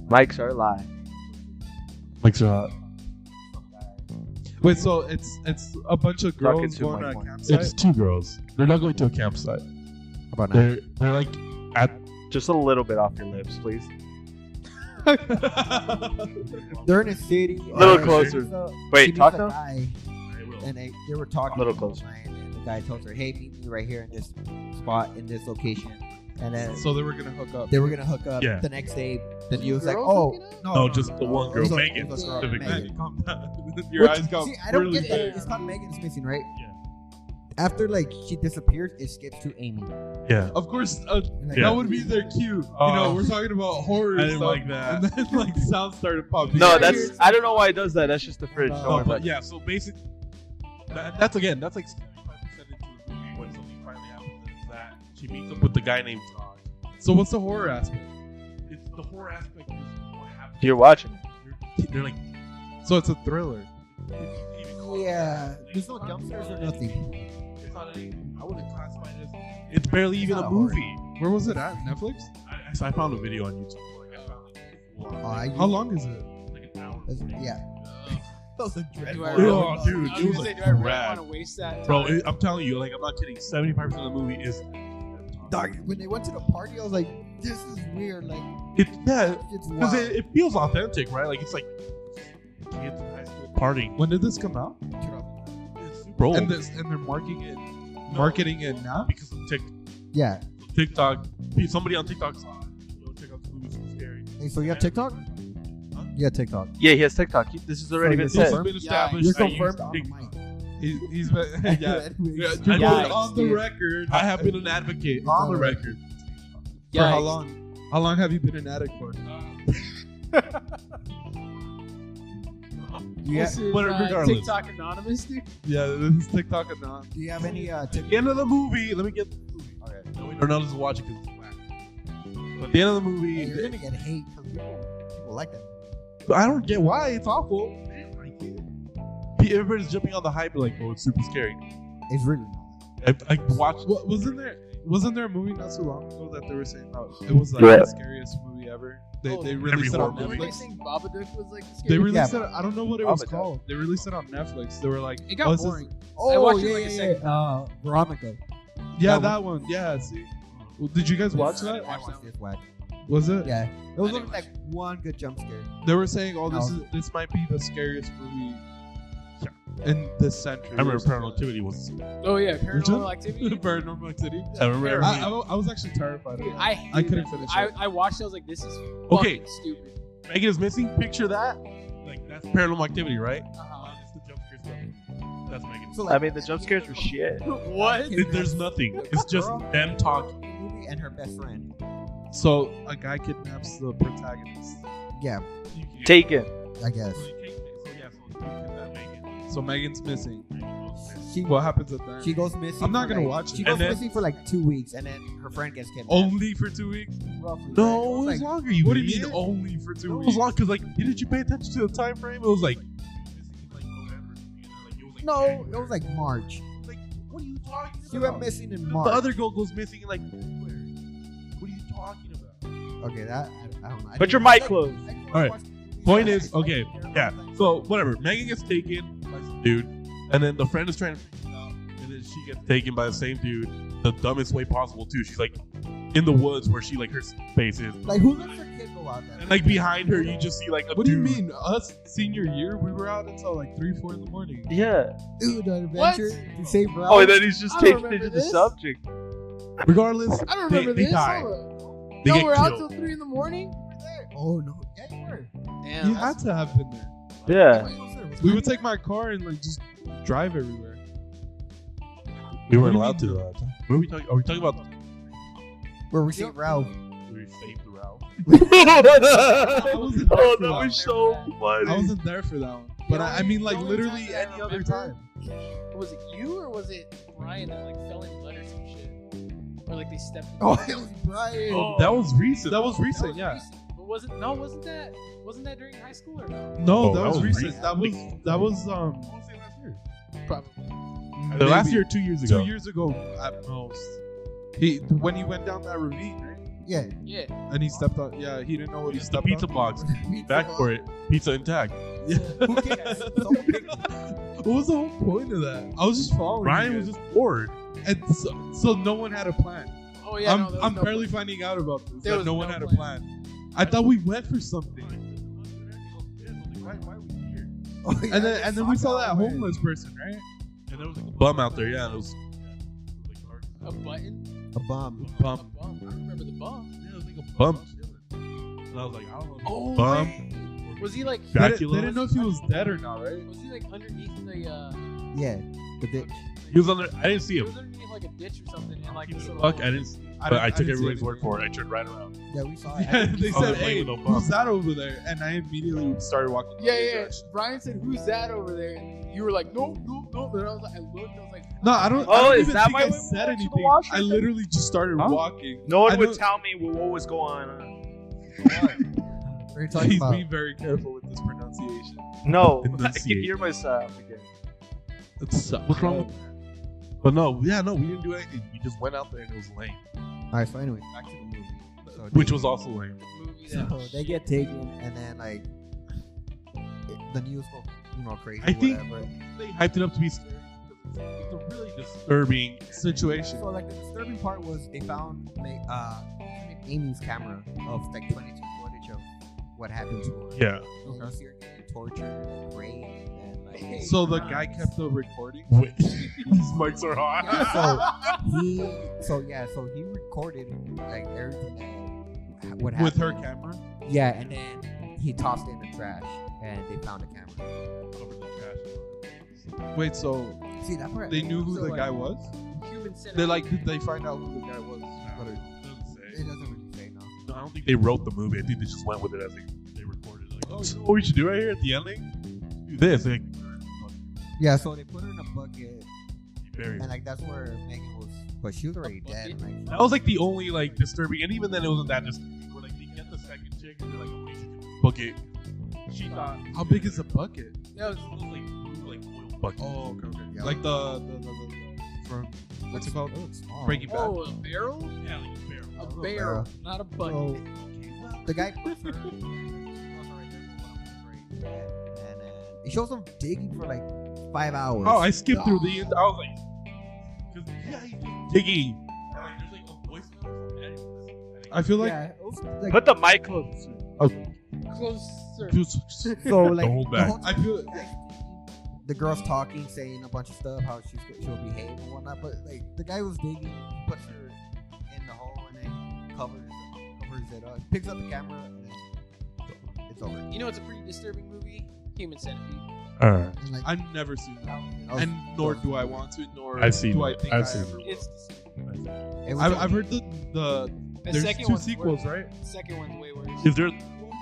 Mics are live. Mics are hot. Wait, so it's a bunch of girls going to a campsite? It's 2 girls. They're not going to a campsite. How about now? They're like at... Just a little bit off your lips, please. They're in a city. A little closer. Wait, talk now? And they were talking. A little closer. And the guy told her, "Hey, meet me right here in this spot, in this location." And then so they were gonna hook up. Yeah. The next day. Then he was like, "Oh, no, just the one girl, Megan. Megan. Calm down. Your eyes got. See, I don't get that. It's called Megan's Missing, right? Yeah. After like she disappears, it skips to Amy. Yeah. Of course, that would be their cue. We're talking about horror. I didn't like that. And then like sound started popping. No, I don't know why it does that. That's just the fridge. But yeah, so basically, that's like 75% into the movie when something finally happens. Is that she meets up with the guy named Todd. So what's the horror aspect? It's the horror aspect is what happens. You're watching. They're like, so it's a thriller. Yeah, there's no jump scares or nothing. I wouldn't classify it as. It's barely even a movie. Where was it at? Netflix? I found a video on YouTube. How long is it? Like an hour. Yeah. That was a dreadful. Dude, it was like rad. Want to waste that time? Bro, I'm telling you, like, I'm not kidding. 75% of the movie is. Dog, when they went to the party, I was like, "This is weird." Like, it's because it feels authentic, right? Like it's like kids in high school partying. When did this come out? Bro, and they're marketing it now because of TikTok. Yeah. TikTok. Somebody on TikTok saw it. Check out the movie. It's scary. Hey, so you have TikTok? Huh? You have TikTok. Yeah, he has TikTok. This has already been said. This has been established. You're confirmed on the mic. He's been, yeah. On the record. I have been an advocate on the record. For how long? How long have you been an addict for? Regardless. TikTok anonymous, dude. Yeah, this is TikTok anonymous. Do you have any At the end of the movie, let me get the movie. Okay. No, none of us watch it because it's whack. But at the end of the movie, you're gonna get hate because people like that. But I don't get why. It's awful. Everybody's jumping on the hype like, oh, it's super scary. It's really not. I watched. Wasn't there a movie not so long ago that they were saying it was like the scariest movie ever? They released it on Netflix. Babadook was like the scariest. They released it. I don't know what it was called. They released it on Netflix. They were like, it got boring. I watched it like a second. Veronica. Yeah, that one. Yeah. See, did you guys watch that? I watched it. Was it? Yeah. It was only like one good jump scare. They were saying, "Oh, this might be the scariest movie in this century." I remember Paranormal Activity was. Oh yeah, Paranormal Activity. Paranormal Activity. I remember. I was actually terrified. Dude, I couldn't finish it. I watched it. I was like, "This is fucking stupid." Megan is missing. Picture that. Like that's Paranormal Activity, right? It's the jump scare stuff. That's Megan. So, I mean, the jump scares were shit. What? There's nothing. It's just them talking. And her best friend. So a guy kidnaps the protagonist. Yeah. Taken. I guess. So Megan's missing. What happens at that? She goes missing. I'm not gonna watch it. She goes missing for like 2 weeks, and then her friend gets kidnapped. Only for 2 weeks? Roughly. No, it was longer. What do you mean only for 2 weeks? It was long because didn't you pay attention to the time frame? It was like no, it was like March. Like what are you talking about? She went missing in March. The other girl goes missing in like February. What are you talking about? Okay, I don't know. Put your mic closed. All right. Point is, okay, yeah. So whatever. Megan gets taken by some dude, and then the friend is trying to figure it out, and then she gets taken by the same dude, the dumbest way possible too. She's like in the woods where she like her space is. Like who lets her kid go out there? And like behind her, you just see like a What dude. do you mean? Us senior year, we were out until like 3-4 in the morning. Yeah. Dude, an adventure to save Ralph. Oh, and then he's just taken into the subject. Regardless, I don't remember they this. die. They get we're out killed. till 3 in the morning. Oh no, yeah, you were. Damn, You had to have been there. Yeah. We would take my car and like just drive everywhere. We weren't allowed to do that. What are we talking? Are we talking about? Where we saved Ralph. We saved Ralph. Oh, that was so funny. I wasn't there for that one, but I mean like literally any other time. Was it you or was it Brian that like fell in mud or some shit? Or like they stepped. Oh, it was Brian. Oh, that was recent. That was recent, yeah. But wasn't that during high school or no? No, Oh, that was recent. recent. That was I want to say last year. Probably. The last maybe year, 2 years ago. 2 years ago at most. When he went down that ravine, right? Yeah. Yeah. And he stepped on. Yeah, he didn't know what he It's the stepped pizza on. box. Back for it. Pizza intact. Yeah. Who cares? Someone picked What was the whole point of that? I was just following. Ryan you was guys. just bored. And so no one had a plan. Oh yeah. no, there was I'm no barely plan. finding out about this. There That was no one no had a plan. plan. I thought we went for something. Why are we here? Oh, yeah, And then we saw that way. homeless person, right? And there was like a bum out there. Yeah, and it was like dark. A button. A bum. A Bum. bum. I remember the bum. Yeah, it was like a bum. And I was like, I don't know. Oh, Bum. Was he like? They Dracula. didn't know if he was dead or not, right? Was he like underneath the? Yeah. The ditch. He was under. I didn't see He him. was underneath like a ditch or something, and like this little. Fuck, I didn't. See, but I took didn't see everybody's it. word for it. I turned right around. Yeah, we saw it. Yeah, they Oh, said, they're "Hey, playing with no bum." who's that over there?" And I immediately started walking. Yeah, the yeah. direction. Brian said, "Who's that over there?" And you were like, "No, no, no." And I was like, I looked. I was like, No, I don't. Oh, I don't is even that think why I we said went to the anything. washroom? I literally just started Huh? walking. No one I would know- tell me what was going on. What are you talking He's about? being very careful with this pronunciation. No, I can Enunciate. hear myself again. What's wrong with that? But no, yeah, no, we didn't do anything. We just went out there and it was lame, All right. So anyway, back to the movie. So which they- was also lame. movie that. So they get taken, and then like the news go, crazy. I think whatever. they hyped it up to be scary. It's a really disturbing Situation. So like the disturbing part was they found Amy's camera of like 22 footage of what happened to her. Yeah. And you see her getting tortured and raped and like. So the guy kept the recording. Wait, these mics are hot. So he recorded like everything that what happened With her camera. Yeah, and then he tossed it in the trash, and they found the camera. Wait, so See that part? they knew who So, the like, guy was? Human centipede. They like did they find out who the guy was? It doesn't really say no. No, I don't think they wrote the movie. I think they just went with it as they recorded. Like, oh, you know what we should do right here at the ending? Do this. Like, Yeah, so they put her in a bucket, buried. and like that's where Megan was, but she was already dead. Like, That was like the only like disturbing, and even then it wasn't that disturbing. Where like they get the second chick and they're like, okay, book it. She thought How big is the bucket? That was it was like blue, like oil bucket. Oh, okay. Yeah. Like the from what's it called? small. Breaking Bad. oh, a barrel? Yeah, like a barrel. A Oh, barrel, barrel. not a bucket. So the guy puts her. She was already dead, and then it shows them digging for like 5 hours. Oh, I skipped through the end. I was like, because yeah, he's just digging. And, like, there's like a voice note. I feel like yeah, it was, like, Put the mic close. Closer. so like Don't hold the back. whole I time feel the girl's talking, saying a bunch of stuff, how she'll behave and whatnot. But like the guy was digging, he puts her in the hole and then covers it up, picks up the camera, and then it's over. You know, it's a pretty disturbing movie. Human Centipede. Alright. And, like, I've never seen that, I was- and nor do I want to, nor I've seen do I it. think I've I seen ever will. It's disturbing. it was I've heard the The there's second two one's sequels, worse. right? The second one's way worse. Is there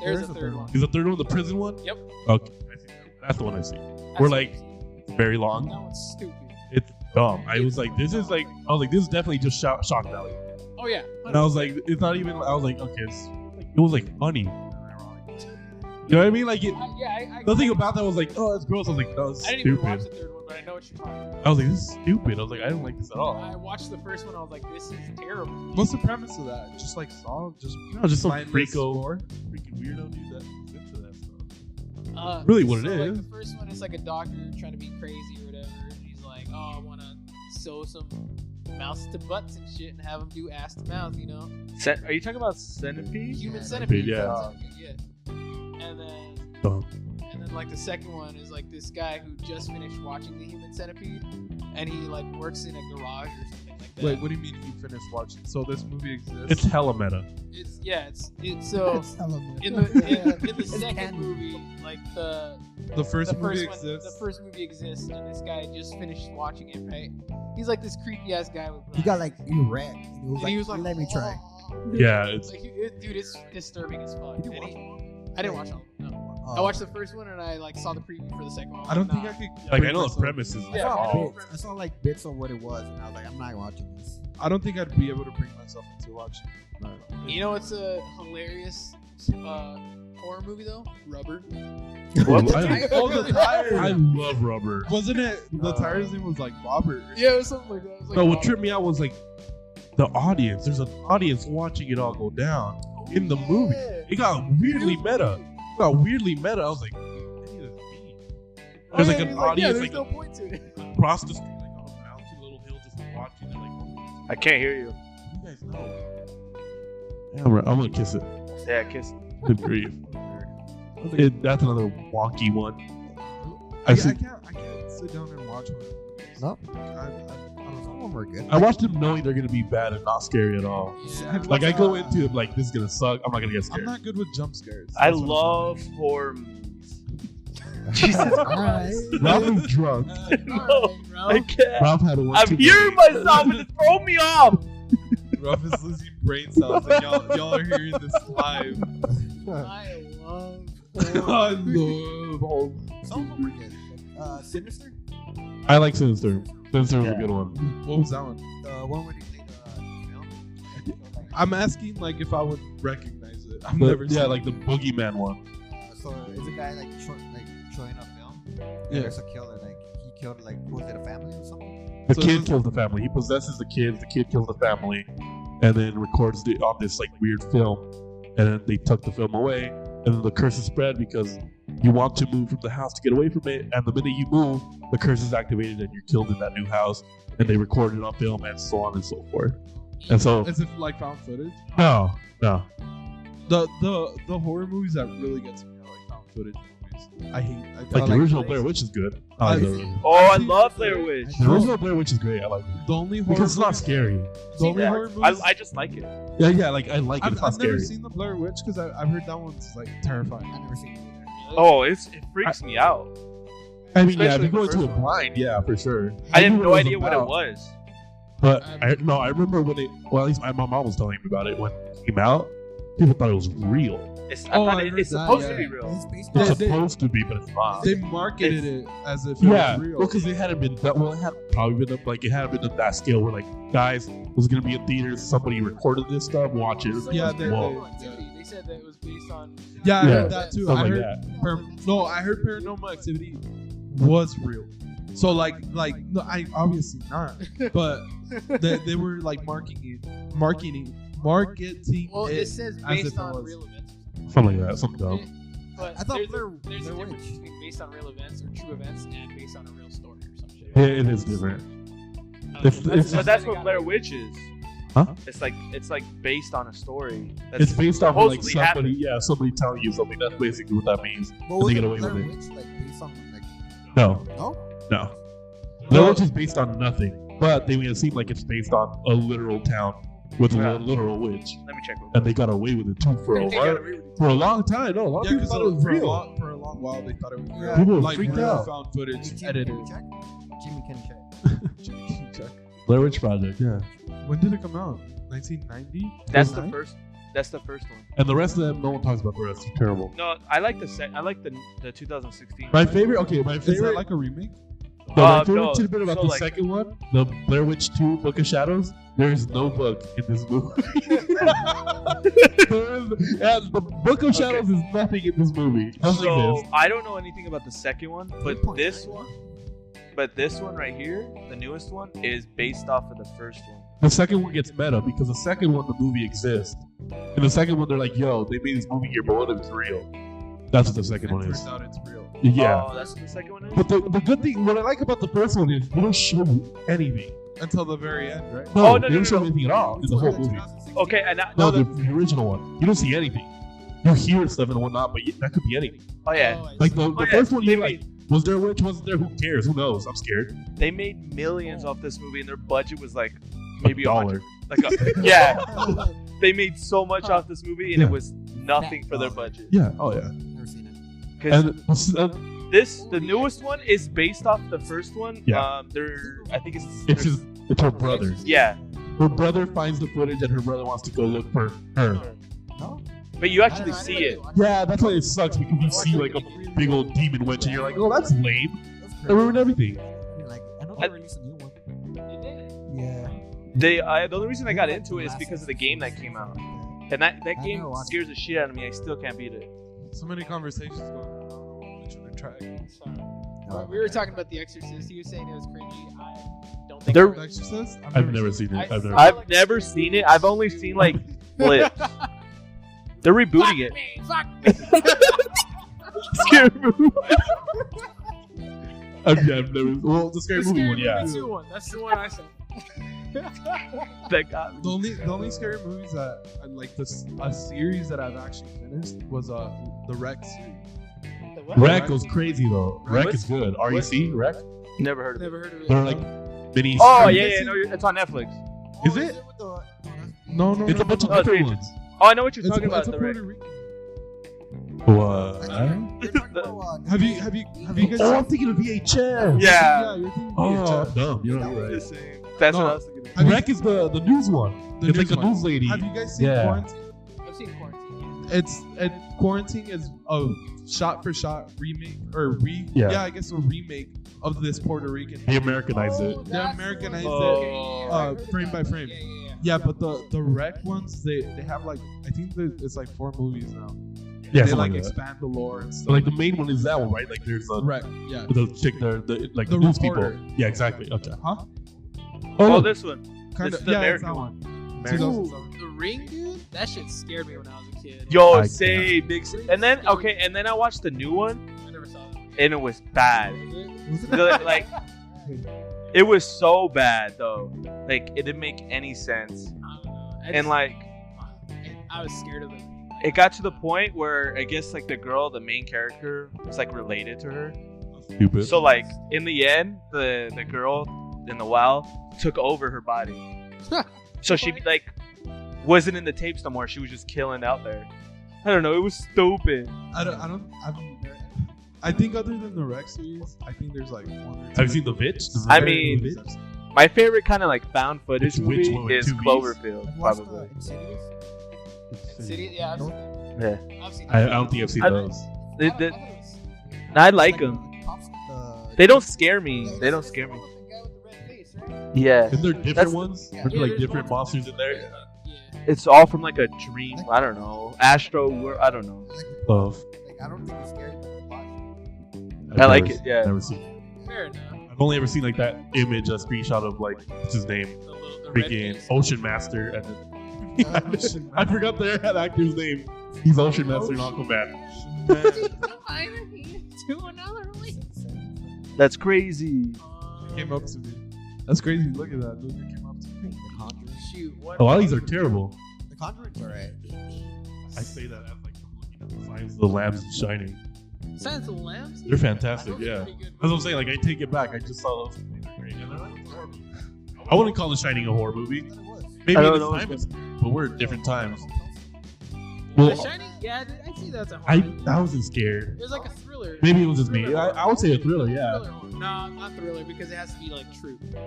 There's a third one. is the third one the prison one? Yep. Okay, I see that. That's the one I see. That's We're what like I've seen. it's very long. That one's stupid. It's dumb. I was like, this is definitely just shock value. Oh yeah. And I was like, it's not even. I was like, okay, it was like funny. You know what I mean? Like, I nothing about that was like, oh, that's gross. I was like, no, it's I didn't even watch stupid. the third one, but I know what you're talking about. I was like, this is stupid. I was like, I don't like this at all. I watched the first one. I was like, this is terrible. What's the premise of that? Just like Saw, just No, just some mindless freako, gore? freaking weirdo dude that's into that stuff. Really, what it Like, is. the first one is like a doctor trying to be crazy or whatever, and he's like, "Oh, I want to sew some mouths to butts and shit, and have them do ass to mouth," you know? Are you talking about Centipede? Human centipede, yeah. And then, Dumb. like the second one is like this guy who just finished watching the Human Centipede, and he like works in a garage or something like that. Wait, what do you mean you finished watching? So this movie exists? It's hella meta. It's so It's hella in the It's second canon. movie, like the the first movie first one, exists. the first movie exists, and this guy just finished watching it. Right? He's like this creepy ass guy with. He got like erect. And and he was like, let me try. "Oh." Yeah, it's Like, dude, it's disturbing as fuck. Did you And watch I didn't watch all. No, I watched the first one and I like saw the preview for the second one. I don't think Nah. I could. like bring I know the myself- premise is I Yeah, saw all. bits. I saw like bits of what it was, and I was like, I'm not watching this. I don't think I'd be able to bring myself into watching. You know, it's a hilarious horror movie though. Rubber. What? Oh, the tires. I love Rubber. Wasn't it? The tires name was like Robert. Yeah, it was something like that. It was like, No, what oh, tripped me out was like the audience. There's an audience watching it all go down in the movie. It got weirdly meta. I was like, there's like an audience there's like no point to it. across the street, like on a mountain little hill, just watching it. Like, I can't hear you. you guys know. Yeah, I'm gonna kiss it. Yeah, kiss. Good grief. That's another wonky one. I I've seen- can't sit down and watch one. No, I some of them are good. I watched them knowing they're gonna be bad and not scary at all. Yeah. Like I go into it like this is gonna suck. I'm not gonna get I'm scared. not good with jump scares. I That's what love horror movies. Jesus Alright. Ralph is drunk. No, I can't. Ralph had a one. I'm hearing myself and it's throwing me off. I'm saying. Ruff is losing brain cells, and y'all are hearing this live. I love. I love all. Some of them are good. Sinister? I like Sinister. Sinister was a Yeah. good one. What was that one? The one where they played film? I'm asking like if I would recognize it. I've But, never seen yeah, it. like the Boogeyman one. So it's a guy like showing a film. And Yeah. there's a killer. Like he killed like was it a family or something? The So kid this- kills the family. He possesses the kids. The kid kills the family, and then records it on this like weird film. And then they tuck the film away, and then the curse is spread because you want to move from the house to get away from it. And the minute you move, the curse is activated, and you're killed in that new house. And they record it on film, and so on and so forth. And so, As if like found footage. no. The horror movies that really get to me are like found footage movies. I hate. Like the original Blair Witch is good. I like the Oh, I love Blair Witch. original Blair Witch is great. I like it. The only horror Because it's not movies- scary. The only Yeah. horror movies. I just like it. Yeah, like I like it. I've It's not never scary. seen the Blair Witch because I've heard that one's like terrifying. I've never seen it either. Oh, it freaks me out. I mean, yeah, if Especially you go the into first it one. blind, yeah, for sure. I had knew no was idea what it about. was. But I remember when it. Well, at least my mom was telling me about it when it came out. People thought it was real. I I thought heard it's that, supposed to yeah. be real. It's based It's on They- supposed to be, but it's not. They marketed it as if it Yeah, was real. well, because it hadn't been that. Well, it had probably been like it hadn't been on that scale where like, guys, it was gonna be in theaters. Somebody recorded this stuff. Watch it. It's like, Yeah, whoa. They said that it was based on. Yeah, I Yeah, heard that too. stuff I like heard that. I heard Paranormal Activity was real. So like no, I obviously not, but they were like marketing Well, it it says as based if it on was. real events. Something like that. Something dumb. But I thought there's, Blair- there's a Blair difference Witch. between based on real events or true events and based on a real story or some shit. Yeah, it is different. It's- But that's what Blair Witch is. Huh? It's like based on a story. It's based off of like supposedly somebody, happened. yeah, somebody telling you something. That's basically what that means. But And was they it get away Blair with it. Witch like based on like No, no? Blair Witch is based on nothing, but they made it seem like it's based on a literal town with Yeah. a literal witch, Let me check. real and they quick. got away with it too for a They got while. away with it. For a long time, no, a lot of Yeah, people because thought it was real. for a long while they thought it was real. Yeah. People were like freaked real out. found footage Jimmy, edited. can you check? Jimmy, can you check? Blair Witch Project, yeah. When did it come out? 1990. That's the 09? first. That's the first one. And the rest of them, no one talks about the rest. It's terrible. No, I like the set. I like the 2016. My favorite, okay, my Is that favorite, like a remake? my favorite no, tidbit about so the like- second one, the Blair Witch 2 Book of Shadows, there is no book in this movie. And the Book of Shadows is nothing in this movie. Nothing So exists. I don't know anything about the second one, but point. this one right here, the newest one, is based off of the first one. The second one gets meta because the second one, the movie exists. In the second one, they're like, yo, they made this movie here, but what if it's real? That's what the second It one turns is. out it's real. Yeah. Oh, that's what the second one is. But the good thing, what I like about the first one is they don't show you anything. Until the very end, right? No, Oh, no, they no, don't show no. anything at all in the whole movie. Okay, and now, No, no, the original one. You don't see anything. You hear stuff and whatnot, but that could be anything. oh yeah, Oh, I Like see. the yeah, first one, they you're like, was there a witch? Wasn't there? Who cares? Who knows? I'm scared. they made millions off this movie, and their budget was like maybe $1. yeah, they made so much off this movie, and Yeah. it was nothing for their budget. Yeah. Oh yeah. Never seen it. Because And the newest one is based off the first one. Yeah. I think it's her brother. yeah, Her brother finds the footage, and her brother wants to go look for her. No? but you I actually don't know, I see didn't it. really watch Yeah, that's why it sucks because you see like a big old demon witch, and you're like, oh, that's lame. They ruined everything. Like, I know they released a new one. It did. Yeah. The only reason I got into it is because of the game that came out, and that game never watched scares the shit out of me. I still can't beat it. So many conversations going on. I don't know which one to try. Sorry. We were talking about The Exorcist. He was saying it was cringy. I don't think They're- The Exorcist? I've never seen it. I've never. I've never seen it. I've only seen like clips. They're rebooting it. Fuck me. Scary movie. I've never. Well, the scary The movie Scary one, yeah. Movie 2 one. That's the one I said. That got The me. only scary movies that I like a series that I've actually finished was the Rec series. The what? Wreck goes crazy though. Wreck What's- is good. REC, Wreck. Never heard of it. Never heard of it. They're like mini. Oh yeah, no, it's on Netflix. Is it? with the- No, no, It's no, a bunch of no, different it's- ones. Oh, I know what you're It's talking about. a The Puerto Rick. Rican. What? You're talking about, Have you guys? Oh, I'm thinking of VHS. Yeah. you're thinking Oh, VHS. dumb. You're The right. same. That's No. what I was thinking. Have you- Wreck is the news one. The It's like news a one. news lady. Have you guys seen Yeah. Quarantine? I've seen Quarantine. It's Quarantine is a shot for shot remake or Yeah. I guess a remake of this Puerto Rican. They Americanized it. They Americanized Oh. it frame by frame. Yeah. Yeah, but the Rec ones they have like I think it's like 4 movies now. Yeah, They something like like that. expand the lore and So, stuff. like the main one is that one, right? Like there's a Rec, yeah. the chick there, the like The news reporter. people. Yeah, exactly. Okay. Huh? Oh, look. this one. Kind This of. is the Yeah, it's American that one. one. American. 2007. The Ring, dude. That shit scared me when I was a kid. Yo, I- say big. And then okay, and then I watched the new one, I never saw that. and it was bad. Was it Like, it was so bad though. Like, it didn't make any sense. And like, I was scared of it. it got to the point where I guess like the girl, the main character, was like related to her. Stupid. So like in the end, the girl in the WoW took over her body. So she like wasn't in the tapes no more. She was just killing out there. I don't know. It was stupid. I think other than the Rec series, I think there's like 1 or 2. Have you seen the Vitch? I mean, my favorite kind of like found footage It's which movie one with is 2 Bs? Cloverfield, I've watched probably. Insidious. City, yeah. I've seen Yeah. it. I've seen it. I don't think I've seen I- those. They- I thought they- it was- I like them. They don't scare me. Yeah, They don't it's scare the me. one with the guy with the red face, right? Yeah. Isn't there different That's- ones? yeah. Aren't there Yeah, like there's different one- monsters in there? Yeah. It's all from like a dream. I don't know. Astro world. I don't know. Love. Like, I don't think it's scary, but watch it. I've I like never- it, yeah. Never seen it. Fair enough. I've only ever seen like that image, a screenshot of like what's his name, The red freaking face. Ocean Master, and then I forgot the actor's name. He's Ocean Master in Aquaman. To another way. That's crazy. Came up to me. That's crazy. Look at that. Look, it came up to me. The Conjuring. Shoot. What A lot of these are terrible. The Conjuring's alright. I say that as like looking at the signs of the Lambs and Shining. Silence of the Lambs? They're fantastic, Those are yeah. pretty good That's what I'm saying. Like I take it back. I just saw those. These are great. And they're not horror movies. I wouldn't call The Shining a horror movie. I thought it was. Maybe I at don't the know. time it's, but we're at different times. The Well, Shining? Yeah, I see that's a horror I movie. wasn't scared. It was like a thriller. Maybe it was just me. Thriller horror. I would say a thriller, yeah. Thriller horror. No, not thriller because it has to be like true. I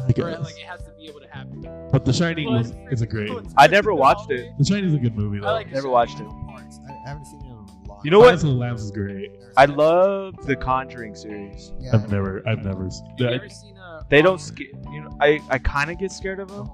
Or guess. like it has to be able to happen. But The Shining was is a great. I never watched it. The Shining is a good movie though. I like Never watched it. Parts. I haven't seen it in a long You know what? Silence of the Lambs is great. I love the Conjuring series. Yeah. I've never seen. Have you ever seen They don't scare. You know, I kind of get scared of them.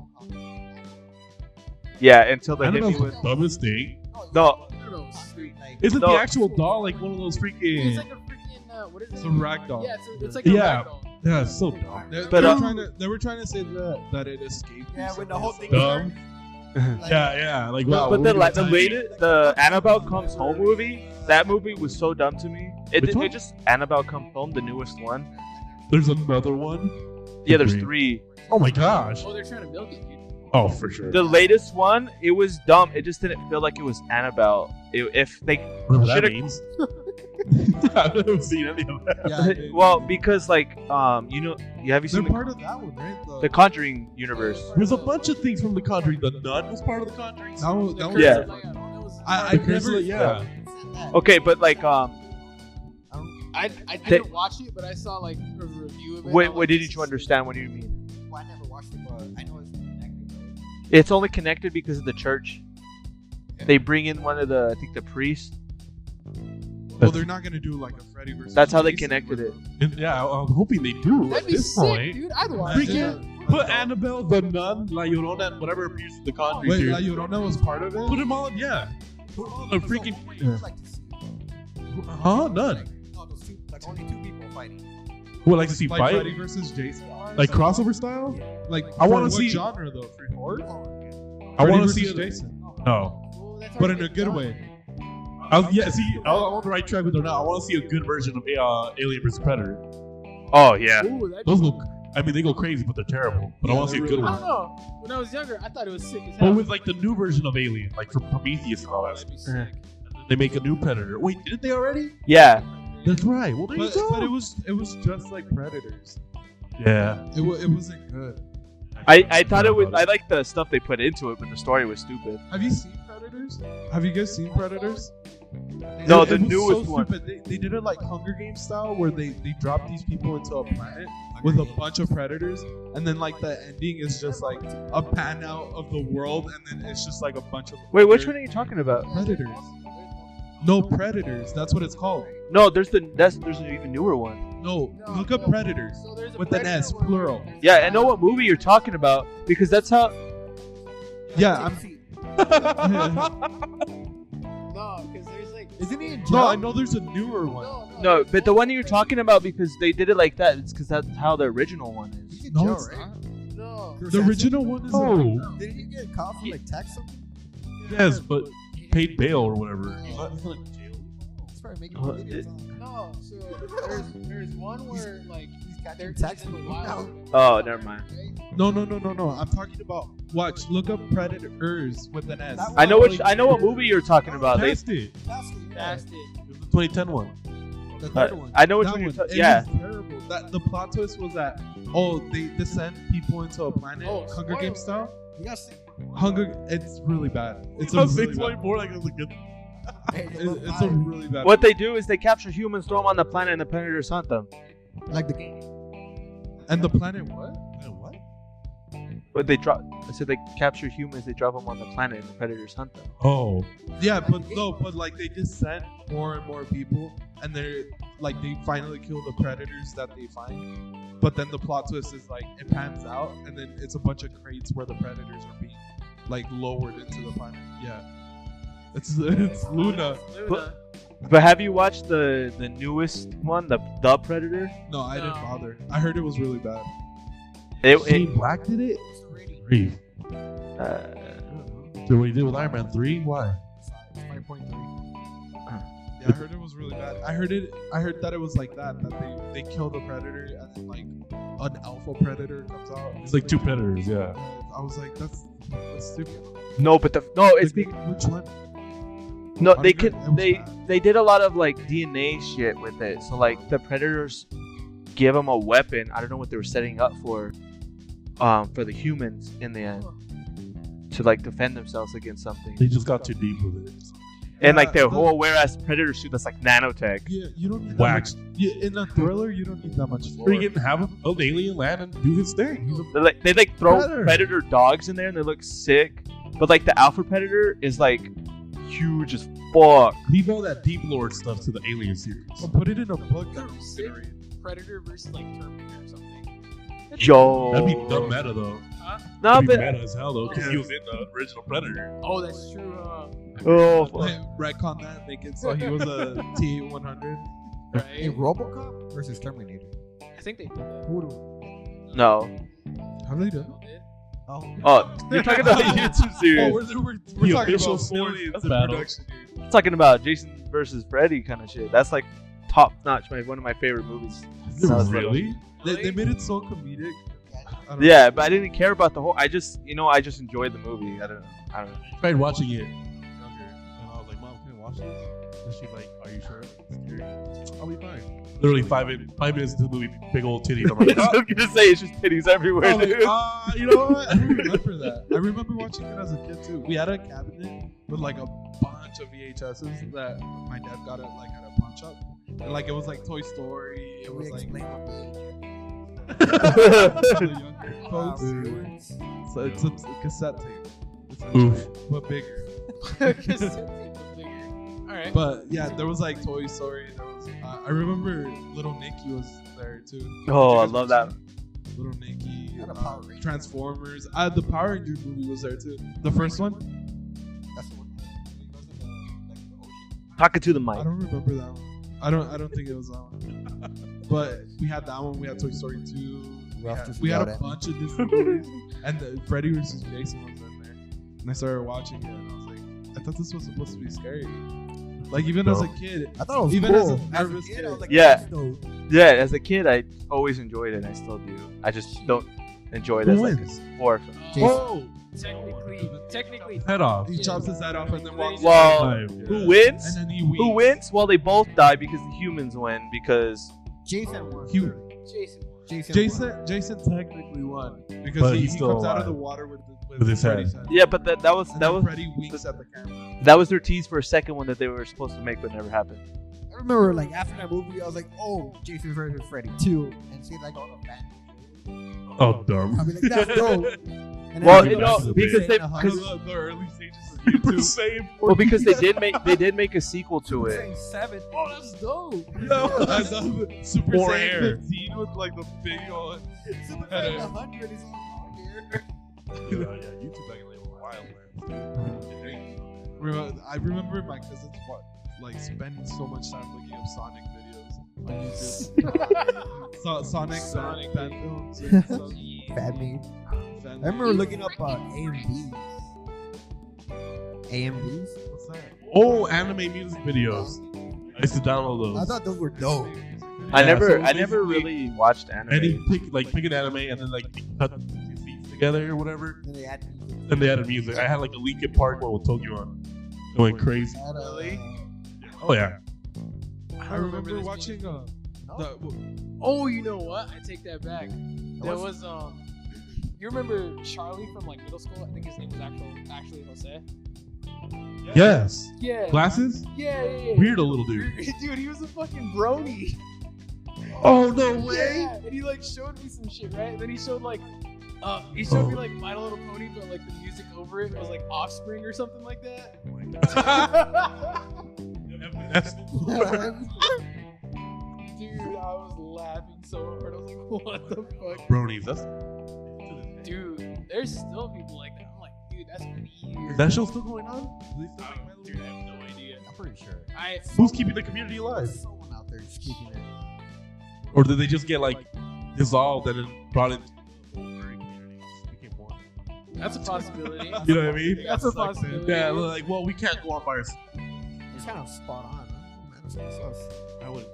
Yeah, until they I hit don't me know with. the dumbest thing. No, I don't know. Sweet. Isn't No. the actual doll like one of those It's freaking? like a freaking what is it? It's a ragdoll. Yeah, it's like a Yeah. ragdoll. Yeah, it's so dumb. They were trying to say that it escaped. Yeah, when the whole thing Dumb. started. Yeah. Like wow. but we're the gonna tie- latest, the Annabelle Comes Home movie, that movie was so dumb to me. Which one? It just Annabelle Comes Home, the newest one. There's another one. Yeah, there's Agree. 3. Oh my gosh. Oh, they're trying to milk it, dude. Oh, for sure. The latest one, it was dumb. It just didn't feel like it was Annabelle. If they, Whatever that should've- means. I've never seen any of that. Yeah, well, because like you know, have you they're seen part of that one, right? the Conjuring universe? There's a bunch of things from The Conjuring. The Nun was part of The Conjuring. That was, that was, Yeah. That was- I The Curse of never. the- yeah. Okay, but like I didn't watch it, but I saw like a review of it. what I'm like, didn't this you is- understand? What do you mean? Well, I never watched it, but I know it's connected. Right? It's only connected because of the church. They bring in one of the, I think the priest. Well, they're not gonna do like a Freddy versus. That's how they Jason connected with it. them. And yeah, I'm hoping they do That'd at be this sick, point. dude. I'd watch Freaking it. put Annabelle, the Nun, La Llorona, and whatever appears in The Conjuring Wait, series. La Llorona was part of it. Put them all in, yeah. Put all the freaking. What do you like to see? Huh? None. Like, no, those two, like only 2 people fighting. Would like to see like fight? Freddy versus Jason. Like crossover style? Like I want wanna to see- genre though. Free horror. I want to Freddy see versus it. Jason, No. Well, that's but in already a good done. way. I'm on the right track with it now. I want to see a good version of Alien vs Predator. Oh yeah. Ooh, that'd Those be- go. I mean, they go crazy, but they're terrible. But I Yeah, want to see a they're good I one. don't know. When I was younger, I thought it was sick as But hell. with like the new version of Alien, like from Prometheus and all that. That'd be stuff. sick. They make a new Predator. Wait, didn't they already? Yeah. That's right. Well, there you go. But it was just like Predators. Yeah. It wasn't good. I thought it was. I liked the stuff they put into it, but the story was stupid. Have you seen Predators? Have you guys seen Predators? No, It the was newest so one. stupid. They did it like Hunger Games style, where they drop these people into a planet with a bunch of predators, and then like the ending is just like a pan out of the world, and then it's just like a bunch of Wait, which one are you talking about? Predators. No, Predators. That's what it's called. No, there's an even newer one. No, No, look up no. Predators So there's a with an Predator S, one. plural. Yeah, I know what movie you're talking about because that's how. Yeah, I'm. No, because there's like. Isn't he in No, jail? I know there's a newer one. No, but the one you're talking about because they did it like that. It's because that's how the original one is. He's in No, jail, it's right? not. No. The original one is. Oh, Didn't he get caught for like tax something? yes, but paid bail or whatever. He's probably making Uh, videos on. No, so there's one where like He's catching they're tax in the money wild. now. Oh, never mind. Right? No. I'm talking about. Watch. Look up Predators with an S. That I know what movie you're talking about. They, Passed it. That's it. That's it. It was the 2010 one. The third one. I know which That one you're one, talking. it Yeah. was terrible. That the plot twist was that they descend people into a planet, Oh, Hunger Games spoiler. style. You gotta see. It's really bad. It's It a was really bad. 6.4. Like it was a good. Hey, they It- look it's a fine. really bad. What they do is they capture humans, throw them on the planet, and the predators hunt them. Like the game. And the planet what? What? But they drop. I said they capture humans, they drop them on the planet, and the predators hunt them. Oh. Yeah, but like they descend more and more people, and they're like they finally kill the predators that they find. But then the plot twist is like it pans out, and then it's a bunch of crates where the predators are being like lowered into the planet. Yeah, it's Luna. Luna. But have you watched the newest one, the Predator? No, I didn't No. bother. I heard it was really bad. Shane Black did it. What's the rating? 3. Uh, So what he did with Iron Man 3? Why? 5.3. Yeah, I heard it was really bad. I heard that it was like that they kill the predator and then like an alpha predator comes out. It's like 2 predators. Yeah. I was like, that's stupid. no, but it's Like, because which one? no, I they don't know, could it was they bad. they did a lot of like DNA shit with it. So like the predators give them a weapon. I don't know what they were setting up for the humans in the end to like defend themselves against something. They just got too deep with it. And like their the- whole whereas predator suit that's like nanotech. Yeah, you don't need Whack. that much. Yeah, in a thriller, you don't need that much lore. Freaking have an alien land and do his thing. He's a They like throw Predator. predator dogs in there and they look sick. But like the alpha predator is like huge as fuck. leave all that deep lore stuff to the alien series. Or put it in a book that That'd be you sick. can read. Predator versus like Terminator or something. Yo. That'd be dumb meta though. Huh? No, That'd be but meta as hell though, because he was in the original Predator. Oh, that's true. oh, Like, retcon that, make it so he was a T-800. Right. Hey, RoboCop versus Terminator. I think they did that. Who do? no. Have they done? They did. Oh. Oh, you're talking about YouTube Oh, series. we're The talking official about millions death in battle. production, dude. You're talking about Jason versus Freddy kind of shit. That's like top notch. One of my favorite movies. Sounds Really? They made it so comedic. I don't Yeah, but I didn't care about the whole. I just enjoyed the movie. I don't know. I tried watching it younger, and I was like, "Mom, can I watch this?" And she's like, "Are you sure? It's scary." I'll be fine. Literally 5 minutes into the movie, big old titties. I'm like, I was gonna say it's just titties everywhere, know. dude. You know what? I don't remember that. I remember watching it as a kid too. We had a cabinet with like a bunch of VHSs that my dad got at like at a pawn shop. And like it was like Toy Story. It Can was we like explain what the the younger Wow, folks. dude. So it's a cassette tape, Oof. but bigger. All right. But yeah, there was like Toy Story. There was I remember Little Nicky was there too. Oh, I Did you guys love watch that. it? Little Nicky, Not a Power Ranger. Transformers. The Power Rangers movie was there too. The first one. That's the one. He goes in the ocean. Talking to the I mic. don't remember that one. I don't think it was that one. But we had that one. We had Toy Story 2. Rough We had a Scout bunch of Disney movies, and the Freddy vs. Jason was in there. And I started watching it, and I was like, I thought this was supposed to be scary. Like even as a kid, I thought it was even cool. as a nervous kid, I was like, Yeah. that's dope. Yeah, as a kid, I always enjoyed it, and I still do. I just don't enjoy it as Who like wins? a horror film. Jason. Whoa! Technically, Head off. he chops his head off and then walks. Well, Yeah. who wins? And then he weeps. Who wins? Well, they both die because the humans win because Jason won. Jason technically won because But he he's still comes out of alive. the water with With his Freddy's head. yeah, but that was And that then was Freddy winks at the camera. that was their tease for a second one that they were supposed to make but never happened. I remember, like, after that movie, I was like, oh, Jason vs. Freddy 2. And see, like, all the fans. Oh, dumb. I'll be like, that's dope. And then Well, I you know, was because they- saying because- The early stages of Super YouTube. Saiyan Well, because they did make a sequel to it. saying 7. Oh, that's dope. I love Super More Saiyan hair. 15 with like the big old. Super Had Saiyan a- 100 is on here. Yeah, YouTube back in the day was wild, I remember my cousins like spending so much time looking up Sonic videos on YouTube. Sonic fan films. And stuff. Bad me. Fan- I remember looking up AMVs. AMVs? What's that? Oh, anime music videos. I used to download I those. thought those were dope. I Yeah, never so I never basically- really watched anime. And you pick an anime and then like you cut the scenes together or whatever. Then they had music. Then they added music. I had like a Linkin Park one with Tokyo on. Going crazy. Had, Oh yeah. I remember watching no? Oh, you know what? I take that back. There was you remember Charlie from like middle school? I think his name was actually Jose. Yes. Yeah. Glasses? Yeah. Weird little dude. Dude, he was a fucking brony. Oh no way. Yeah, and he like showed me some shit, right? Then he showed like, he showed me like My Little Pony, but like the music over it was like Offspring or something like that. That's Dude, I was laughing so hard. I was like, what the fuck? bronies. That's Dude, there's still people like that. I'm like, dude, that's weird. is that show still going on? Dude, I have no idea. I'm pretty sure. Who's keeping the community alive? There's someone out there just keeping it. Or did they just get like dissolved and then brought into furry communities? Became one. That's a possibility. You know what I mean? That's a possibility. Yeah, like, well, we can't go on by ourselves. It's kind of spot on. Huh? Man, that's sus. I would.